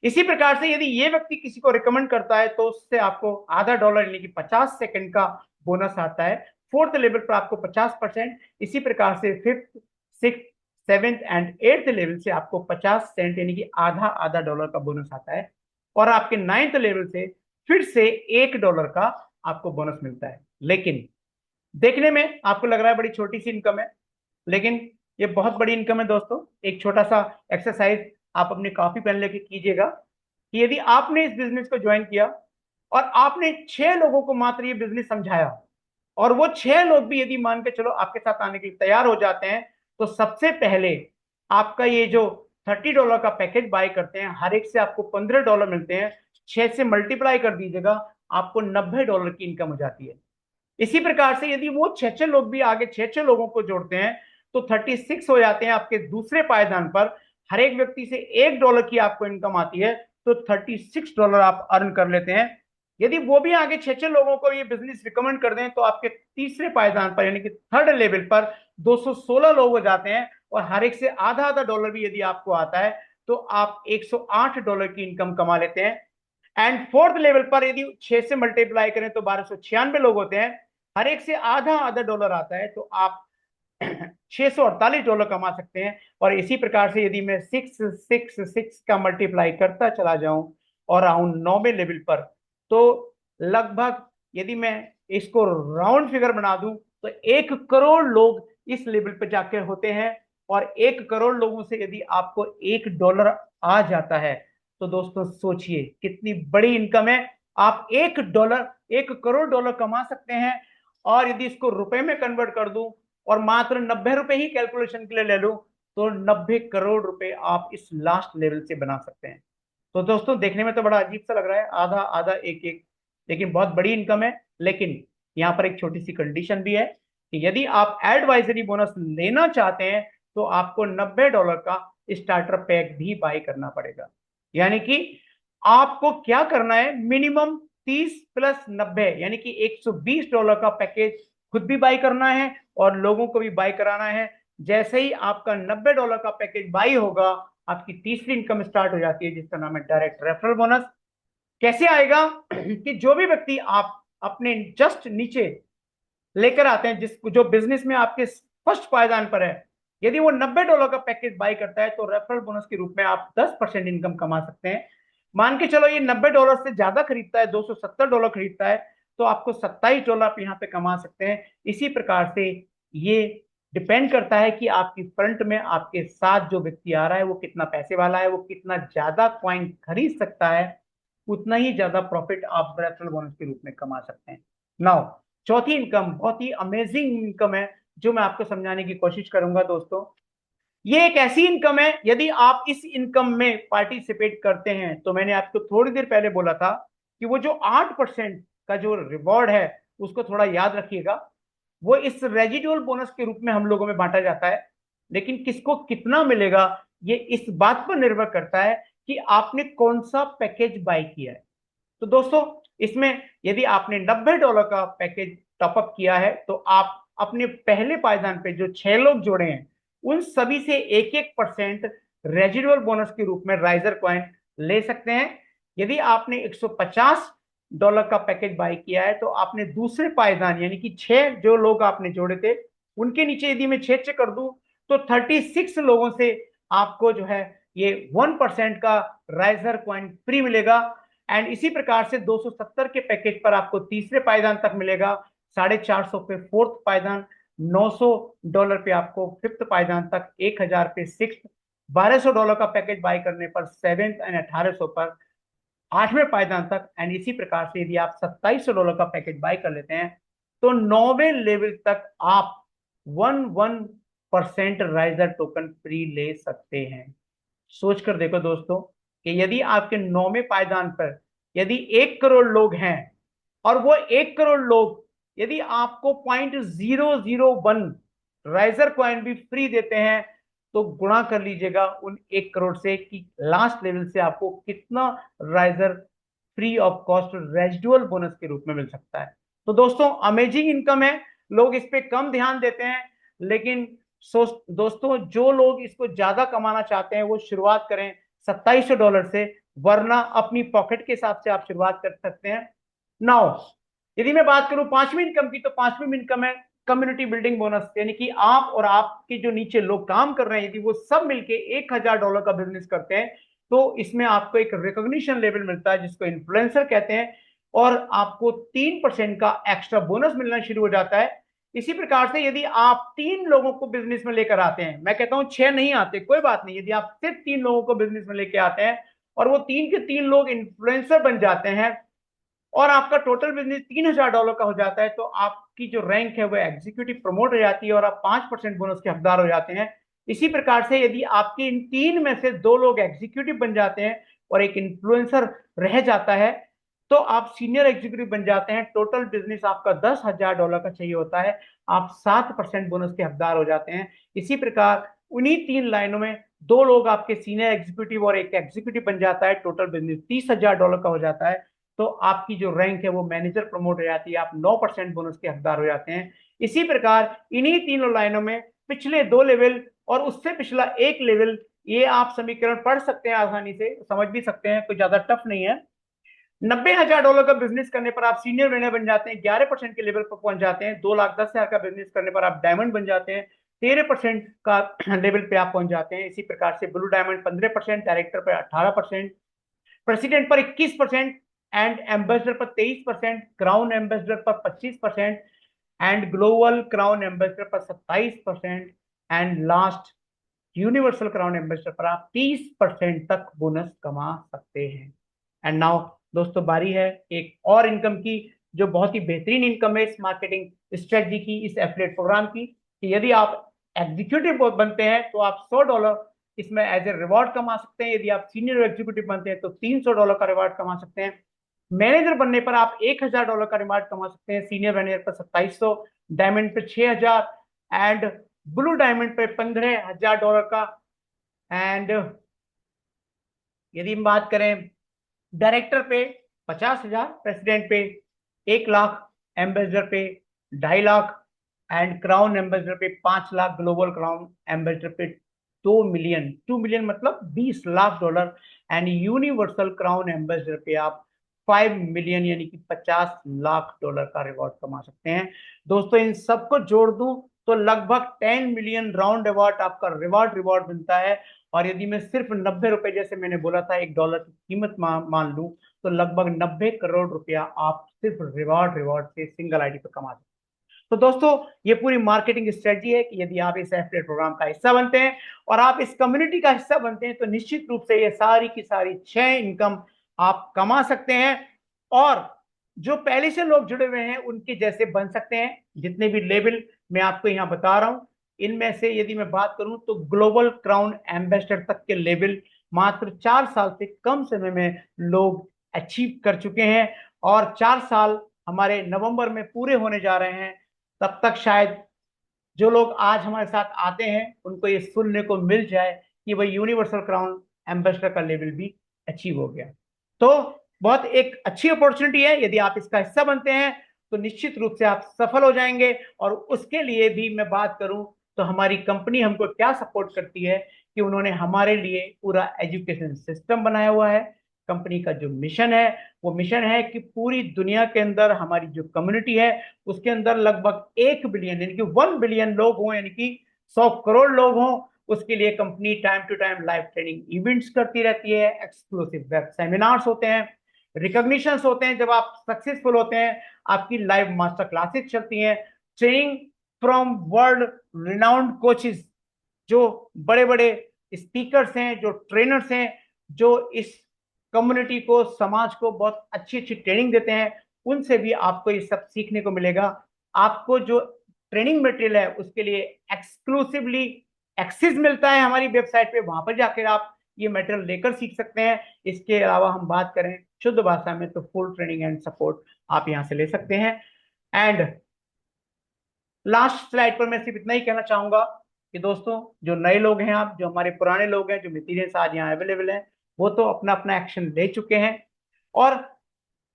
इसी प्रकार से यदि ये व्यक्ति किसी को रिकमेंड करता है तो उससे आपको आधा डॉलर, यानी कि 50 सेकंड का बोनस आता है। फोर्थ लेवल पर आपको 50%, इसी प्रकार से fifth, six, seventh and eighth level से आपको 50 सेंट, यानी कि आधा आधा डॉलर का बोनस आता है। और आपके नाइन्थ लेवल से फिर से $1 का आपको बोनस मिलता है। लेकिन देखने में आपको लग रहा है बड़ी छोटी सी इनकम है, लेकिन ये बहुत बड़ी इनकम है दोस्तों। एक छोटा सा एक्सरसाइज आप अपनी कॉपी पेन लेके कीजिएगा कि यदि आपने इस बिजनेस को ज्वाइन किया और आपने 6 लोगों को मात्र ये बिजनेस समझाया, और वो 6 लोग भी यदि मान के चलो आपके साथ आने के लिए तैयार हो जाते हैं, तो सबसे पहले आपका ये जो $30 का पैकेज बाय करते हैं, हर एक से आपको $15 मिलते हैं, 6 से मल्टीप्लाई कर दीजिएगा, आपको $90 की इनकम हो जाती है। इसी प्रकार से यदि वो 6 लोग भी आगे 6 लोगों को जोड़ते हैं तो 36 हो जाते हैं आपके दूसरे पायदान पर। हर एक व्यक्ति से $1 की आपको इनकम आती है, तो $36 आप अर्न कर लेते हैं। यदि वो भी आगे 6 लोगों को ये बिजनेस रिकमेंड कर दें तो आपके तीसरे पायदान पर, यानी कि थर्ड लेवल पर, 216 लोग हो जाते हैं, और हर एक से आधा आधा डॉलर भी यदि आपको आता है तो आप $108 की इनकम कमा लेते हैं। एंड फोर्थ लेवल पर यदि 6 से मल्टीप्लाई करें तो 1296 लोग होते हैं, हर एक से आधा आधा डॉलर आता है, तो आप $648 कमा सकते हैं। और इसी प्रकार से यदि मैं 666 का मल्टीप्लाई करता चला जाऊं और आऊं 9वें लेवल पर, तो लगभग यदि मैं इसको राउंड फिगर बना दूं तो 1 करोड़ लोग इस लेवल पर जाकर होते हैं। और 1 करोड़ लोगों से यदि आपको $1 आ जाता है, तो दोस्तों सोचिए कितनी बड़ी इनकम है। आप $1, $1 करोड़ कमा सकते हैं। और यदि इसको रुपए में कन्वर्ट कर दूं और मात्र 90 रुपए ही कैलकुलेशन के लिए ले लूं, तो 90 करोड़ रुपए आप इस लास्ट लेवल से बना सकते हैं। तो दोस्तों देखने में तो बड़ा अजीब सा लग रहा है, आधा आधा एक एक, लेकिन बहुत बड़ी इनकम है। लेकिन यहाँ पर एक छोटी सी कंडीशन भी है कि यदि आप एडवाइजरी बोनस लेना चाहते हैं, तो आपको $90 का स्टार्टर पैक भी बाय करना पड़ेगा। यानी कि आपको क्या करना है, मिनिमम 30 + 90 यानी कि $120 का पैकेज खुद भी बाई करना है और लोगों को भी बाई कराना है। जैसे ही आपका $90 का पैकेज बाई होगा, आपकी तीसरी इनकम स्टार्ट हो जाती है, जिसका नाम है डायरेक्ट रेफरल बोनस। कैसे आएगा कि जो भी व्यक्ति आप अपने जस्ट नीचे लेकर आते हैं, जिस जो बिजनेस में आपके फर्स्ट पायदान पर है, यदि वो $90 का पैकेज बाई करता है, तो रेफरल बोनस के रूप में आप 10% इनकम कमा सकते हैं। मान के चलो ये $90 से ज्यादा खरीदता है, $270 खरीदता है, तो आपको $27 आप यहाँ पे कमा सकते हैं। इसी प्रकार से ये डिपेंड करता है कि आपकी फ्रंट में आपके साथ जो व्यक्ति आ रहा है वो कितना पैसे वाला है, वो कितना ज्यादा कॉइन खरीद सकता है, उतना ही ज्यादा प्रॉफिट आप रेफरल बोनस के रूप में कमा सकते हैं। नाउ चौथी इनकम बहुत ही अमेजिंग इनकम है, जो मैं आपको समझाने की कोशिश करूंगा दोस्तों। ये एक ऐसी इनकम है, यदि आप इस इनकम में पार्टिसिपेट करते हैं, तो मैंने आपको थोड़ी देर पहले बोला था कि वो जो 8% का जो रिवॉर्ड है, उसको थोड़ा याद रखिएगा। वो इस रेजिडुअल बोनस के रूप में हम लोगों में बांटा जाता है। लेकिन किसको कितना मिलेगा, ये इस बात पर निर्भर करता है कि आपने कौन सा पैकेज बाय किया है। तो दोस्तों इसमें यदि आपने $90 का पैकेज टॉपअप किया है, तो आप अपने पहले पायदान पे जो 6 लोग जोड़े हैं, उन सभी से 1-1% रेजिडुअल बोनस के रूप में राइजर कॉइन ले सकते हैं। यदि आपने $150 का पैकेज बाय किया है, तो आपने दूसरे पायदान यानी कि 6 जो लोग आपने जोड़े थे, उनके नीचे यदि मैं 6 कर दूं, तो 36 लोगों से आपको जो है ये 1% का राइजर कॉइन फ्री मिलेगा। एंड इसी प्रकार से 270 के पैकेज पर आपको तीसरे पायदान तक मिलेगा, 450 पे फोर्थ पायदान, $900 पे आपको फिफ्थ पायदान तक, 1000 पे सिक्स, $1200 का पैकेज बाय करने पर सेवेंथ एंड 1800 पर आठवें पायदान तक। एंड इसी प्रकार से यदि आप $2700 का पैकेज बाय कर लेते हैं, तो 9वें लेवल तक आप 1% राइजर टोकन फ्री ले सकते हैं। सोच कर देखो दोस्तों कि यदि आपके 9वें पायदान पर यदि 1 करोड़ लोग हैं, और वो 1 करोड़ लोग यदि आपको 0.001 राइजर कॉइन भी फ्री देते हैं, तो गुणा कर लीजिएगा उन 1 करोड़ से कि लास्ट लेवल से आपको कितना riser free of cost residual bonus के रूप में मिल सकता है। तो दोस्तों अमेजिंग इनकम है, लोग इस पे कम ध्यान देते हैं। लेकिन दोस्तों जो लोग इसको ज्यादा कमाना चाहते हैं, वो शुरुआत करें $2700 से, वरना अपनी पॉकेट के हिसाब से आप शुरुआत कर सकते हैं। नाउ यदि मैं बात करूं पांचवी इनकम की, तो पांचवी इनकम है कम्युनिटी बिल्डिंग बोनस। यानी कि आप और आपके जो नीचे लोग काम कर रहे हैं, यदि वो सब मिलके $1000 का बिजनेस करते हैं, तो इसमें आपको एक रिकॉग्निशन लेवल मिलता है, जिसको इन्फ्लुएंसर कहते हैं, और आपको 3% का एक्स्ट्रा बोनस मिलना शुरू हो जाता है। इसी प्रकार से यदि आप 3 लोगों को बिजनेस में लेकर आते हैं, मैं कहता हूं 6 नहीं आते, कोई बात नहीं, यदि आप सिर्फ 3 लोगों को बिजनेस में लेकर आते हैं और वो 3 के 3 लोग इन्फ्लुएंसर बन जाते हैं, और आपका टोटल बिजनेस $3000 का हो जाता है, तो आपकी जो रैंक है वो एग्जीक्यूटिव प्रमोट हो जाती है और आप 5% बोनस के हकदार हो जाते हैं। इसी प्रकार से यदि आपके इन 3 में से 2 लोग एग्जीक्यूटिव बन जाते हैं और एक इन्फ्लुएंसर रह जाता है, तो आप सीनियर एग्जीक्यूटिव बन जाते हैं। टोटल बिजनेस आपका $10,000 का चाहिए होता है, आप 7% बोनस के हकदार हो जाते हैं। इसी प्रकार उन्हीं 3 लाइनों में 2 लोग आपके सीनियर एग्जीक्यूटिव और एक एग्जीक्यूटिव बन जाता है, टोटल बिजनेस $30,000 का हो जाता है, तो आपकी जो रैंक है वो मैनेजर प्रमोट हो जाती है, आप 9% बोनस के हकदार हो जाते हैं। इसी प्रकार इन्हीं 3 लाइनों में पिछले 2 लेवल और उससे पिछला 1 लेवल, ये आप समीकरण पढ़ सकते हैं, आसानी से समझ भी सकते हैं, कोई ज्यादा टफ नहीं है। $90,000 का बिजनेस करने पर आप सीनियर वेंडर बन जाते हैं, 11% के लेवल पर पहुंच जाते हैं। 2,10,000 का बिजनेस करने पर आप डायमंड बन जाते हैं, 13% का लेवल पे आप पहुंच जाते हैं। इसी प्रकार से ब्लू डायमंड 15%, डायरेक्टर पर 18%, प्रेसिडेंट पर 21%, एंड एम्बेसडर पर 23%, क्राउन एम्बेसडर पर 25%, एंड ग्लोबल क्राउन एम्बेसडर पर 27%, and last universal crown ambassador पर आप 30% तक बोनस कमा सकते हैं। एंड नाउ दोस्तों बारी है एक और इनकम की, जो बहुत ही बेहतरीन इनकम है इस मार्केटिंग स्ट्रेटजी की, इस एफिलिएट प्रोग्राम की, कि यदि आप एग्जीक्यूटिव बनते हैं तो आप $100 इसमें एज ए रिवॉर्ड कमा सकते हैं। यदि आप सीनियर एग्जीक्यूटिव बनते हैं तो $300 का रिवॉर्ड कमा सकते हैं। मैनेजर बनने पर आप $1,000 का रिवॉर्ड कमा सकते हैं, सीनियर मैनेजर पर 2700, डायमंड पे 6,000, एंड ब्लू डायमंड पे $15,000 का। एंड यदि हम बात करें डायरेक्टर पे 50,000, प्रेसिडेंट पे 1 लाख, एम्बेसडर पे 2.5 लाख, एंड क्राउन एम्बेसडर पे 5 लाख, ग्लोबल क्राउन एम्बेसडर पे 2 मिलियन, 2 मिलियन मतलब $20 lakh, and universal crown ambassador पे आप 5 मिलियन यानी कि $50 लाख का रिवॉर्ड कमा सकते हैं। दोस्तों इन सबको जोड़ दूं तो लगभग 10 मिलियन राउंड अबाउट आपका रिवॉर्ड मिलता है। और यदि मैं सिर्फ $90 जैसे मैंने बोला था $1 की कीमत मान लूं, तो लगभग 90 करोड़ रुपया आप सिर्फ रिवॉर्ड से सिंगल आईडी पर कमा सकते हैं। तो दोस्तों ये पूरी मार्केटिंग स्ट्रेटजी है कि यदि आप इस एफिलिएट प्रोग्राम का हिस्सा बनते हैं और आप इस कम्युनिटी का हिस्सा बनते हैं तो निश्चित रूप से ये सारी की सारी 6 इनकम आप कमा सकते हैं। और जो पहले से लोग जुड़े हुए हैं उनके जैसे बन सकते हैं। जितने भी लेवल मैं आपको यहाँ बता रहा हूं, इनमें से यदि मैं बात करूं तो ग्लोबल क्राउन एम्बेसडर तक के लेवल मात्र 4 साल से कम समय में लोग अचीव कर चुके हैं। और 4 साल हमारे नवंबर में पूरे होने जा रहे हैं। तब तक शायद जो लोग आज हमारे साथ आते हैं उनको ये सुनने को मिल जाए कि भाई यूनिवर्सल क्राउन एम्बेसडर का लेवल भी अचीव हो गया। तो बहुत एक अच्छी अपॉर्चुनिटी है, यदि आप इसका हिस्सा बनते हैं तो निश्चित रूप से आप सफल हो जाएंगे। और उसके लिए भी मैं बात करूं तो हमारी कंपनी हमको क्या सपोर्ट करती है कि उन्होंने हमारे लिए पूरा एजुकेशन सिस्टम बनाया हुआ है। कंपनी का जो मिशन है वो मिशन है कि पूरी दुनिया के अंदर हमारी जो कम्युनिटी है उसके अंदर लगभग 1 बिलियन यानी कि 1 बिलियन लोग हों, यानी कि 100 करोड़ लोग हों। उसके लिए company time to time live training events करती रहती है, एक्सक्लूसिव वेब सेमिनार्स होते हैं, रिकॉग्निशन होते हैं। जब आप सक्सेसफुल होते हैं आपकी लाइव मास्टर क्लासेस चलती हैं, training from world renowned coaches, जो बड़े बड़े स्पीकर्स हैं, जो ट्रेनर्स हैं, जो इस कम्युनिटी को, समाज को बहुत अच्छी अच्छी ट्रेनिंग देते हैं, उनसे भी आपको ये सब सीखने को मिलेगा। आपको जो ट्रेनिंग मटेरियल है उसके लिए एक्सक्लूसिवली एक्सेस मिलता है हमारी वेबसाइट पे, वहां पर जाकर आप ये मटेरियल लेकर सीख सकते हैं। इसके अलावा हम बात करें शुद्ध भाषा में तो फुल ट्रेनिंग एंड सपोर्ट आप यहां से ले सकते हैं। एंड लास्ट स्लाइड पर मैं सिर्फ इतना ही कहना चाहूंगा कि दोस्तों जो नए लोग हैं, आप जो हमारे पुराने लोग हैं, जो मटीरियल्स आज यहाँ अवेलेबल हैं, वो तो अपना अपना एक्शन ले चुके हैं। और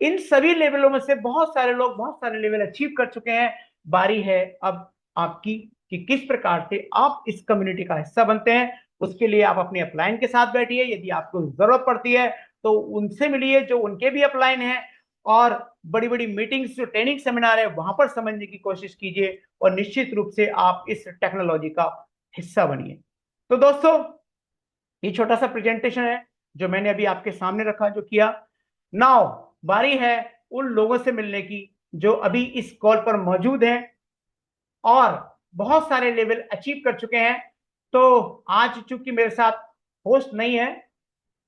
इन सभी लेवलों में से बहुत सारे लोग बहुत सारे लेवल अचीव कर चुके हैं। बारी है अब आपकी कि किस प्रकार से आप इस कम्युनिटी का हिस्सा बनते हैं। उसके लिए आप अपने अपलाइन के साथ बैठिए, यदि आपको जरूरत पड़ती है तो उनसे मिलिए जो उनके भी अपलाइन हैं, और बड़ी बड़ी मीटिंग्स, जो ट्रेनिंग सेमिनार है वहां पर समझने की कोशिश कीजिए, और निश्चित रूप से आप इस टेक्नोलॉजी का हिस्सा बनिए। तो दोस्तों ये छोटा सा प्रेजेंटेशन है जो मैंने अभी आपके सामने रखा, जो किया। नाउ बारी है उन लोगों से मिलने की जो अभी इस कॉल पर मौजूद हैं और बहुत सारे लेवल अचीव कर चुके हैं। तो आज चूंकि मेरे साथ होस्ट नहीं है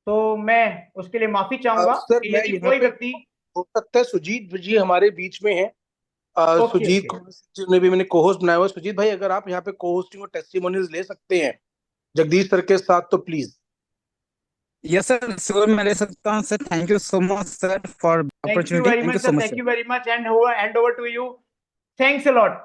तो मैं उसके लिए माफी चाहूंगा सर कि मैं यदि यहाँ कोई पे, व्यक्ति। हो सकता है सुजीत जी हमारे बीच में हैं। Okay Sujeet okay. कुमार सिंह जी ने भी मैंने को होस्ट बनाया हुआ है। सुजीत भाई अगर आप यहाँ पे को होस्टिंग और टेस्टिमोनियल्स ले सकते हैं जगदीश सर के साथ तो प्लीज। यस सर, श्योर मैं ले सकता हूँ sir. Thank you so much sir for thank you opportunity. Very thank you much so sir, much thank sir. You very much, and hand over to you. Thanks a lot.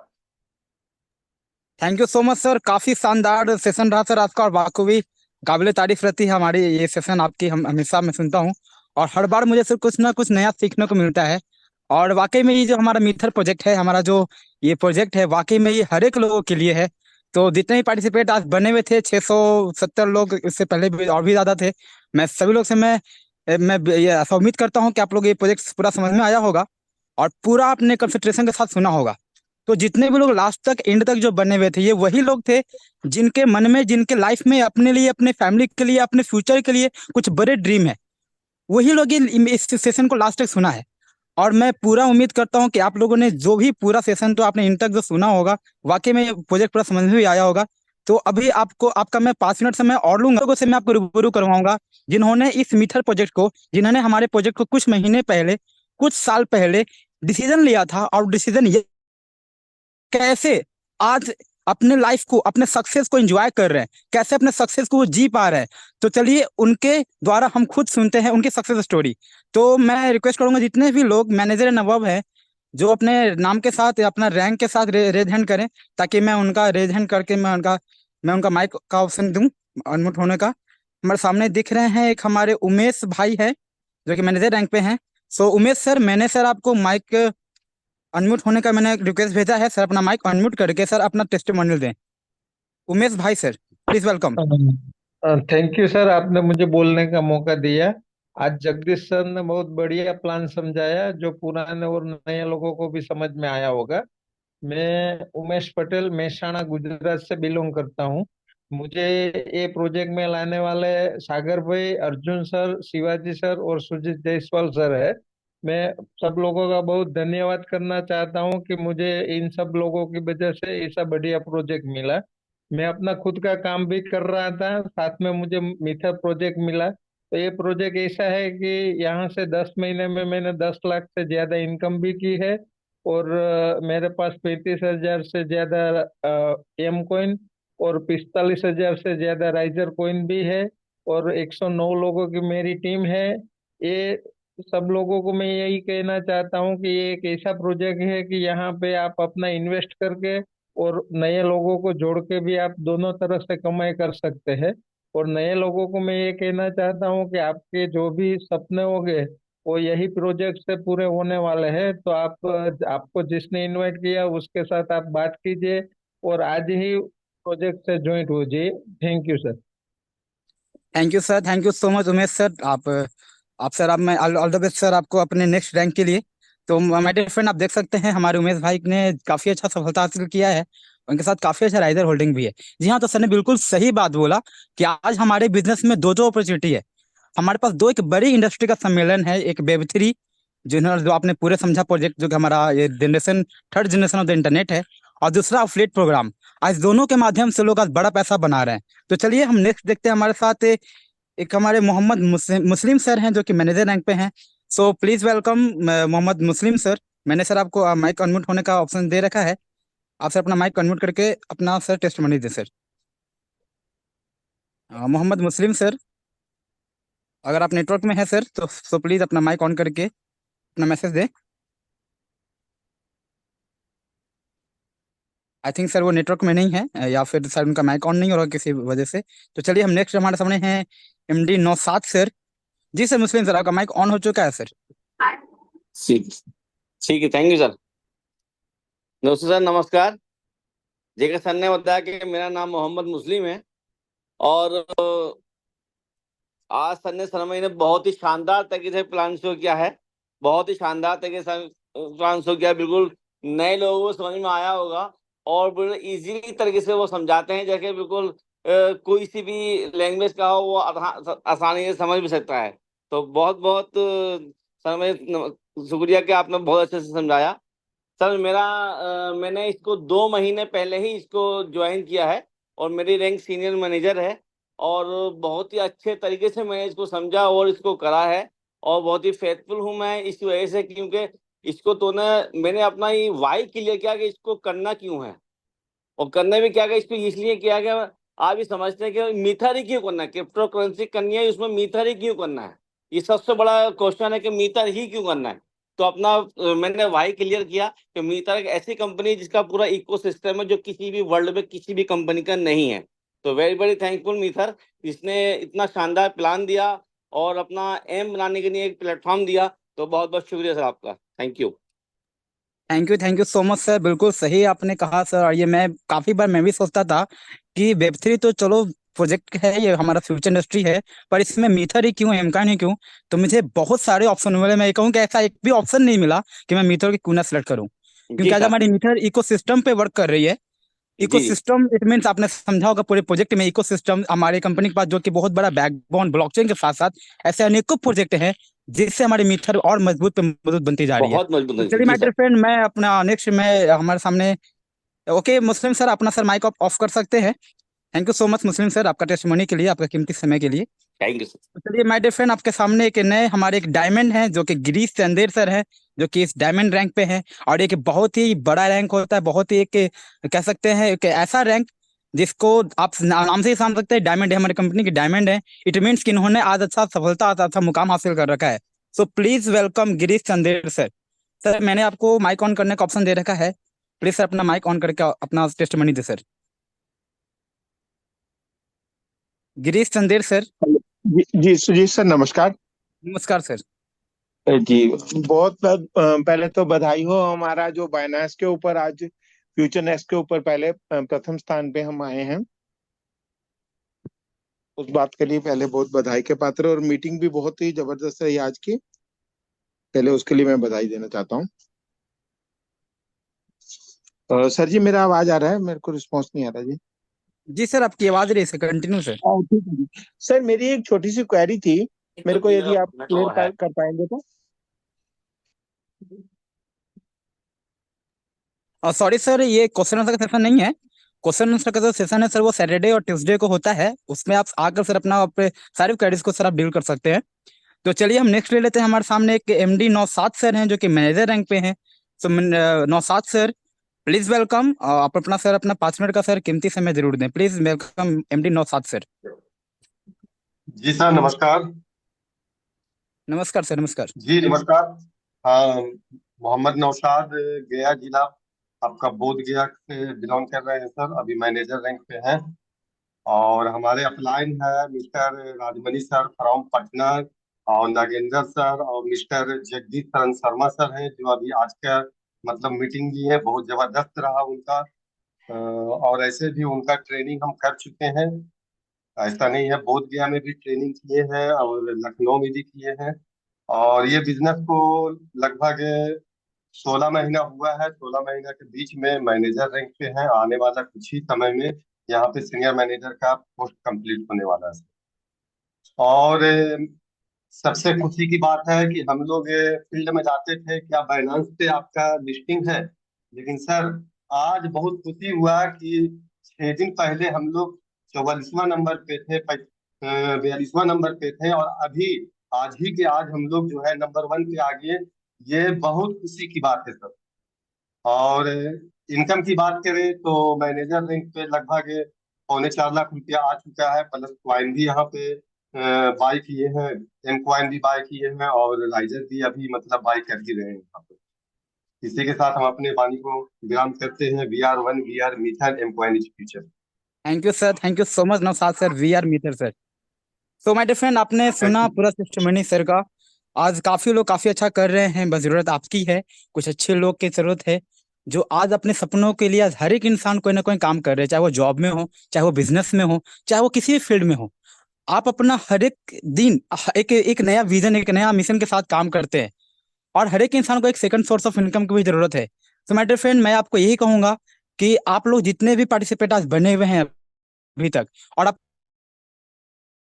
Thank you so much sir. काफी शानदार session रहा sir आज का, और वाकई काबिल तारीफ रहती है हमारी ये सेशन आपकी। हम हमेशा मैं सुनता हूँ और हर बार मुझे सर कुछ ना कुछ नया सीखने को मिलता है। और वाकई में ये जो हमारा मिथर प्रोजेक्ट है, हमारा जो ये प्रोजेक्ट है, वाकई में ये हर एक लोगों के लिए है। तो जितने भी पार्टिसिपेट आज बने हुए थे, 670 लोग, इससे पहले भी और भी ज्यादा थे। मैं सभी लोग से मैं मैं ये ऐसा उम्मीद करता हूँ कि आप लोग ये प्रोजेक्ट पूरा समझ में आया होगा और पूरा आपने कंसंट्रेशन के साथ सुना होगा। तो जितने भी लोग लास्ट तक एंड तक जो बने हुए थे, ये वही लोग थे जिनके मन में, जिनके लाइफ में अपने लिए, अपने फैमिली के लिए, अपने फ्यूचर के लिए कुछ बड़े ड्रीम है। वही लोग इस सेशन को लास्ट तक सुना है। और मैं पूरा उम्मीद करता हूँ कि आप लोगों ने जो भी पूरा सेशन तो आपने इन तक जो सुना होगा, वाकई में ये प्रोजेक्ट पूरा समझ में भी आया होगा। तो अभी आपको आपका मैं 5 मिनट समय और लूंगा, लोगों से मैं आपको रूबरू करवाऊंगा जिन्होंने इस मीथर प्रोजेक्ट को, जिन्होंने हमारे प्रोजेक्ट को कुछ महीने पहले, कुछ साल पहले डिसीजन लिया था, और डिसीजन ये कैसे आज अपने लाइफ को, अपने सक्सेस को एंजॉय कर रहे हैं, कैसे अपने सक्सेस को वो जी पा रहे हैं। तो चलिए उनके द्वारा हम खुद सुनते हैं उनकी सक्सेस स्टोरी। तो मैं रिक्वेस्ट करूंगा जितने भी लोग मैनेजर नवाब है, जो अपने नाम के साथ या अपना रैंक के साथ रेज हैंड करें, ताकि मैं उनका रेज हैंड करके मैं उनका माइक का ऑप्शन दूं अनम्यूट होने का। हमारे सामने दिख रहे हैं एक हमारे उमेश भाई है जो कि मैनेजर रैंक पे हैं। सो उमेश सर, मैंने सर आपको माइक अनम्यूट होने का मैंने रिक्वेस्ट भेजा है। सर अपना माइक अनम्यूट करके सर अपना टेस्टिमोनियल दें। उमेश भाई sir, please welcome. Thank you sir, आपने मुझे बोलने का मौका दिया। आज जगदीश सर ने बहुत बढ़िया प्लान समझाया जो पुराने और नए लोगों को भी समझ में आया होगा। मैं उमेश पटेल मेहसाणा गुजरात से बिलोंग करता हूँ। मुझे ये प्रोजेक्ट में लाने वाले सागर भाई, अर्जुन सर, शिवाजी सर और सुजीत जायसवाल सर है। मैं सब लोगों का बहुत धन्यवाद करना चाहता हूँ कि मुझे इन सब लोगों की वजह से ऐसा बढ़िया प्रोजेक्ट मिला। मैं अपना खुद का काम भी कर रहा था, साथ में मुझे मीठा प्रोजेक्ट मिला। तो ये प्रोजेक्ट ऐसा है कि यहाँ से 10 महीने में मैंने 10 लाख से ज्यादा इनकम भी की है। और मेरे पास 35,000 से ज्यादा एम कॉइन और 45,000 से ज्यादा राइजर कॉइन भी है। और 109 लोगों की मेरी टीम है। ये सब लोगों को मैं यही कहना चाहता हूँ कि ये एक ऐसा प्रोजेक्ट है कि यहाँ पे आप अपना इन्वेस्ट करके और नए लोगों को जोड़ के भी आप दोनों तरफ से कमाई कर सकते हैं। और नए लोगों को मैं ये कहना चाहता हूँ कि आपके जो भी सपने होंगे वो यही प्रोजेक्ट से पूरे होने वाले हैं। तो आप, आपको जिसने इनवाइट किया उसके साथ आप बात कीजिए और आज ही प्रोजेक्ट से ज्वाइन हो जाइए। Thank you sir. Thank you sir, thank you so much Umesh sir. आप सर, आप मैं ऑल द बेस्ट सर आपको अपने नेक्स्ट रैंक के लिए। तो माय डियर फ्रेंड, आप देख सकते हैं हमारे उमेश भाई ने काफी अच्छा सफलता हासिल किया है। उनके साथ काफी अच्छा राइडर होल्डिंग भी है। जी हाँ, तो सर ने बिल्कुल सही बात बोला कि आज हमारे बिजनेस में दो दो अपॉर्चुनिटी है। हमारे पास दो, एक बड़ी इंडस्ट्री का सम्मेलन है, एक वेब3 जो आपने पूरे समझा प्रोजेक्ट, जो कि हमारा ये generation, third generation of the internet है, और दूसरा अफिलिएट प्रोग्राम। आज दोनों के माध्यम से लोग आज बड़ा पैसा बना रहे हैं। तो चलिए हम नेक्स्ट देखते हैं। हमारे साथ एक हमारे मोहम्मद मुस्लिम सर हैं जो कि मैनेजर रैंक पे हैं। So please welcome Mohammad Muslim sir. मैंने सर आपको माइक अनम्यूट होने का ऑप्शन दे रखा है। आप सर अपना माइक अनम्यूट करके अपना सर टेस्टिमोनी दें सर। मोहम्मद मुस्लिम सर, अगर आप नेटवर्क में हैं सर तो प्लीज अपना माइक ऑन करके अपना मैसेज दें। आई थिंक सर वो नेटवर्क में नहीं है, या फिर सर उनका माइक ऑन नहीं हो रहा किसी वजह से। तो चलिए हम नेक्स्ट, हमारे सामने हैं एमडी नौसाद सर। जी सर, मुस्लिम सर आपका माइक ऑन हो चुका है सर। ठीक ठीक है, थैंक यू सर। दोस्तों सर नमस्कार। जैसे सर ने बताया कि मेरा नाम मोहम्मद मुस्लिम है, और आज सर ने सरमई ने बहुत ही शानदार तरीके से प्लान शो किया है। बहुत ही शानदार तरीके से प्लान शो किया है। बिल्कुल नए लोगों को समझ में आया होगा, और बिल्कुल इजीली तरीके से वो समझाते हैं, जैसे बिल्कुल कोई सी भी लैंग्वेज का हो वो आसानी से समझ भी सकता है। तो बहुत बहुत सर मैं शुक्रिया कि आपने बहुत अच्छे से समझाया। सर मैंने इसको 2 महीने पहले ही इसको ज्वाइन किया है, और मेरी रैंक सीनियर मैनेजर है, और बहुत ही अच्छे तरीके से मैंने इसको समझा और इसको करा है। और बहुत ही फेथफुल हूँ मैं इस वजह से, क्योंकि इसको तो ना मैंने अपना ही वाई क्लियर किया कि इसको करना क्यों है, और करने भी क्या गया, इसको इसलिए किया गया। आप भी समझते हैं कि मीथर ही क्यों करना है, क्रिप्टो करेंसी करनी है, उसमें मीथर ही क्यों करना है। ये सबसे बड़ा क्वेश्चन है कि मीथर ही क्यों करना है। तो अपना मैंने वाई क्लियर किया कि मीथर एक ऐसी कंपनी है जिसका पूरा इकोसिस्टम है जो किसी भी वर्ल्ड में किसी भी कंपनी का नहीं है। तो वेरी वेरी थैंकफुल मीथर, जिसने इतना शानदार प्लान दिया और अपना एम बनाने के लिए एक प्लेटफॉर्म दिया। तो बहुत बहुत शुक्रिया सर आपका, thank you. Thank you so much sir, बिल्कुल सही आपने कहा सर। और ये मैं काफी बार मैं भी सोचता था कि वेब3 तो चलो प्रोजेक्ट है, ये हमारा फ्यूचर इंडस्ट्री है, पर इसमें मीथर ही क्यों, एमकान ही क्यों? तो मुझे बहुत सारे ऑप्शन मिले, मैं ये कहूँ कि ऐसा एक भी ऑप्शन नहीं मिला कि मैं मीथर की क्यों ना सेलेक्ट करूँ, जी क्योंकि आज सर। हमारी मीथर इकोसिस्टम पे वर्क कर रही है। जी जी। इकोसिस्टम इट मीन्स आपने समझा होगा पूरे प्रोजेक्ट में इकोसिस्टम हमारे कंपनी के पास, जो कि बहुत बड़ा बैकबोन ब्लॉकचेन के साथ साथ ऐसे अनेकों प्रोजेक्ट हैं जिससे हमारी मीथर और मजबूत पे मजबूत बनती जा रही है। बहुत मजबूत तो है चलिए जी माय सर। डियर फ्रेंड, मैं अपना नेक्स्ट में हमारे सामने, ओके मुस्लिम सर, अपना सर माइक ऑफ कर सकते हैं। Thank you so much Muslim sir, आपका टेस्टिमोनी के लिए, आपका कीमती समय के लिए। Thank you sir. तो चलिए माय डियर फ्रेंड, आपके सामने एक नए हमारे एक डायमंड हैं जो कि गिरीश चंदेर सर हैं, जो कि इस डायमंड रैंक पे हैं। और एक बहुत ही बड़ा रैंक होता है, बहुत ही एक कह सकते हैं एक ऐसा रैंक जिसको आप नाम से ही समझ सकते हैं, डायमंड है, हमारी कंपनी की डायमंड है। इट मीन्स कि इन्होंने आज अच्छा सफलता, अच्छा मुकाम हासिल कर रखा है। So please welcome Girish Chander sir. Sir मैंने आपको माइक ऑन करने का ऑप्शन दे रखा है, प्लीज सर अपना माइक ऑन करके अपना टेस्टिमनी दे सर। गिरीश चंदेर सर। जी सुजीत सर, नमस्कार। नमस्कार सर। जी, पहले तो बधाई हो। हमारा जो बाइनांस के ऊपर आज फ्यूचर नेक्स्ट के ऊपर पहले प्रथम स्थान पे हम आए हैं, उस बात के लिए पहले बहुत बधाई के पात्र। और मीटिंग भी बहुत ही जबरदस्त रही आज की, पहले उसके लिए मैं बधाई देना चाहता हूँ। सर जी, मेरा आवाज आ रहा है? मेरे को रिस्पॉन्स नहीं आ रहा जी। जी सर, आपकी आवाज रही है, कंटिन्यू सर। ठीक है जी। सर, मेरी एक छोटी सी क्वेरी थी, मेरे को यदि आप क्लियर कर पाएंगे तो। सॉरी सर, ये क्वेश्चन आंसर का सेशन नहीं है। क्वेश्चन आंसर का जो सेशन है सर, वो सैटरडे और ट्यूसडे को होता है। उसमें आप आकर सर अपना अपने सारी क्वेरीज को सर आप डील कर सकते हैं। तो चलिए हम नेक्स्ट ले लेते हैं। हमारे सामने एक एमडी नौशाद सर हैं, जो कि मैनेजर रैंक पे हैं। तो नौशाद सर, प्लीज वेलकम। आप अपना सर अपना 5 मिनट का सर कीमती समय जरूर दें। Please welcome MD Naushad sir. जी सर, नमस्कार। नमस्कार सर, नमस्कार। जी नमस्कार। हाँ, मोहम्मद नौशाद, गया जिला, आपका बोध गया से बिलोंग कर रहे हैं सर। अभी मैनेजर रैंक पे हैं। और हमारे अपलाइन है mister Rajmani sir from Patna, और नागेंद्र सर और मिस्टर जगदीश शरण शर्मा सर हैं, जो अभी आज का मतलब मीटिंग ली है, बहुत जबरदस्त रहा उनका। और ऐसे भी उनका ट्रेनिंग हम कर चुके हैं। ऐसा नहीं है, बोध गया में भी ट्रेनिंग किए हैं और लखनऊ में भी किए हैं। और ये बिजनेस को लगभग 16 महीना हुआ है। 16 महीना के बीच में मैनेजर रैंक पे है। आने वाला कुछ ही समय में यहाँ पे सीनियर मैनेजर का पोस्ट कंप्लीट होने वाला है। और सबसे खुशी की बात है कि हम लोग फील्ड में जाते थे, क्या बाइनांस पे आपका लिस्टिंग है, लेकिन सर आज बहुत खुशी हुआ कि 6 दिन पहले हम लोग 44वां नंबर पे थे, 42वां नंबर पे थे, और अभी आज ही के आज हम लोग जो है नंबर 1 पे आ गए। ये बहुत खुशी की बात है सर। और इनकम की बात करें तो मैनेजर रैंक पे लगभग 3.25 लाख रुपया आ चुका है, प्लस क्वाइन भी यहाँ पे बाय किए हैं, एम क्वाइन भी बाय किए हैं, और लाइजर भी अभी मतलब बाय कर ही रहे हैं यहाँ पे। इसी के साथ हम अपने वाणी को विराम करते हैं। VR1, VR मीथर, M coin is future. Thank you sir, thank you so much Naushad sir, we are meter sir. So my dear friend, आपने सुना पूरा टेस्टिमनी सर का। आज काफी लोग काफी अच्छा कर रहे हैं, बस जरूरत आपकी है। कुछ अच्छे लोग की जरूरत है जो आज अपने सपनों के लिए, आज हर एक इंसान कोई ना कोई काम कर रहे हैं, चाहे वो जॉब में हो, चाहे वो बिजनेस में हो, चाहे वो किसी भी फील्ड में हो। आप अपना हर एक दिन एक एक नया विजन, एक नया मिशन के साथ काम करते हैं। और हर एक इंसान को एक सेकंड सोर्स ऑफ इनकम की भी जरूरत है। तो माय डियर फ्रेंड, मैं आपको यही कहूंगा कि आप लोग जितने भी पार्टिसिपेट आज बने हुए हैं अभी तक, और आप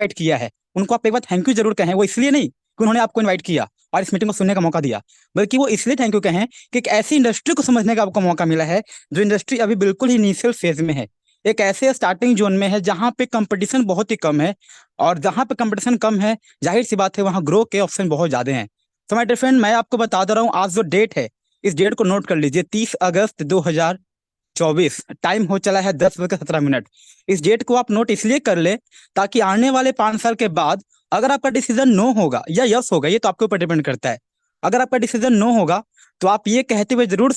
इनवाइट किया है, उनको आप एक बार थैंक यू जरूर कहें। वो इसलिए नहीं कि उन्होंने आपको इनवाइट किया और इस मीटिंग को सुनने का मौका दिया, बल्कि वो इसलिए थैंक यू कहें कि एक ऐसी इंडस्ट्री को समझने का आपको मौका मिला है जो इंडस्ट्री अभी बिल्कुल ही इनिशियल फेज में है, एक ऐसे स्टार्टिंग जोन में है जहां पे कंपटीशन बहुत ही कम है। और जहां पे कंपटीशन कम है, जाहिर सी बात है वहां ग्रो के ऑप्शन बहुत ज्यादा हैं। तो माय डियर फ्रेंड, मैं आपको बता दे रहा हूँ, आज जो डेट है, इस डेट को नोट कर लीजिए, 30 अगस्त 2024। टाइम हो चला है 10:17। इस डेट को आप नोट इसलिए कर ले ताकि आने वाले 5 साल के बाद अगर आपका डिसीजन नो होगा या यस होगा, ये तो आपके ऊपर डिपेंड करता है। अगर आपका डिसीजन नो होगा तो आप ये कहते हुए जरूर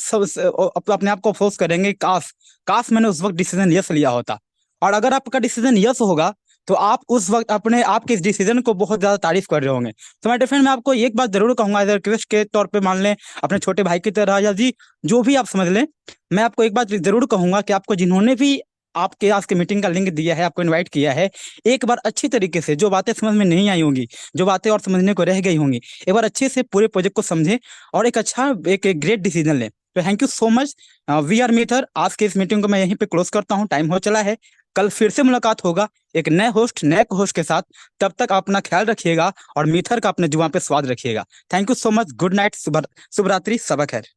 अपने आप को अफसोस करेंगे, काश काश मैंने उस वक्त डिसीजन यस लिया होता। और अगर आपका डिसीजन यस होगा तो आप उस वक्त अपने आपके इस डिसीजन को बहुत ज्यादा तारीफ कर रहे होंगे। तो मैं डिफरेंट, मैं आपको एक बात जरूर कहूंगा, एज रिक्वेस्ट के तौर पे मान लें, अपने छोटे भाई की तरह, या जी जो भी आप समझ लें, मैं आपको एक बात जरूर कहूंगा कि आपको जिन्होंने भी आपके आज की मीटिंग का लिंक दिया है, आपको इनवाइट किया है। एक बार अच्छी तरीके से जो बातें समझ में नहीं आई होंगी, जो बातें और समझने को रह गई होंगी, एक बार अच्छे से पूरे प्रोजेक्ट को समझें और एक अच्छा एक ग्रेट डिसीजन लें। तो thank you so much. We are meter. आज के इस मीटिंग को मैं यहीं पे क्लोज करता हूँ, टाइम हो चला है। कल फिर से मुलाकात होगा एक नए होस्ट, नए होस्ट के साथ। तब तक आप अपना ख्याल रखिएगा और मीठर का अपने जुबान पे स्वाद रखिएगा। Thank you so much. Good night, शुभ रात्रि, सबक खैर।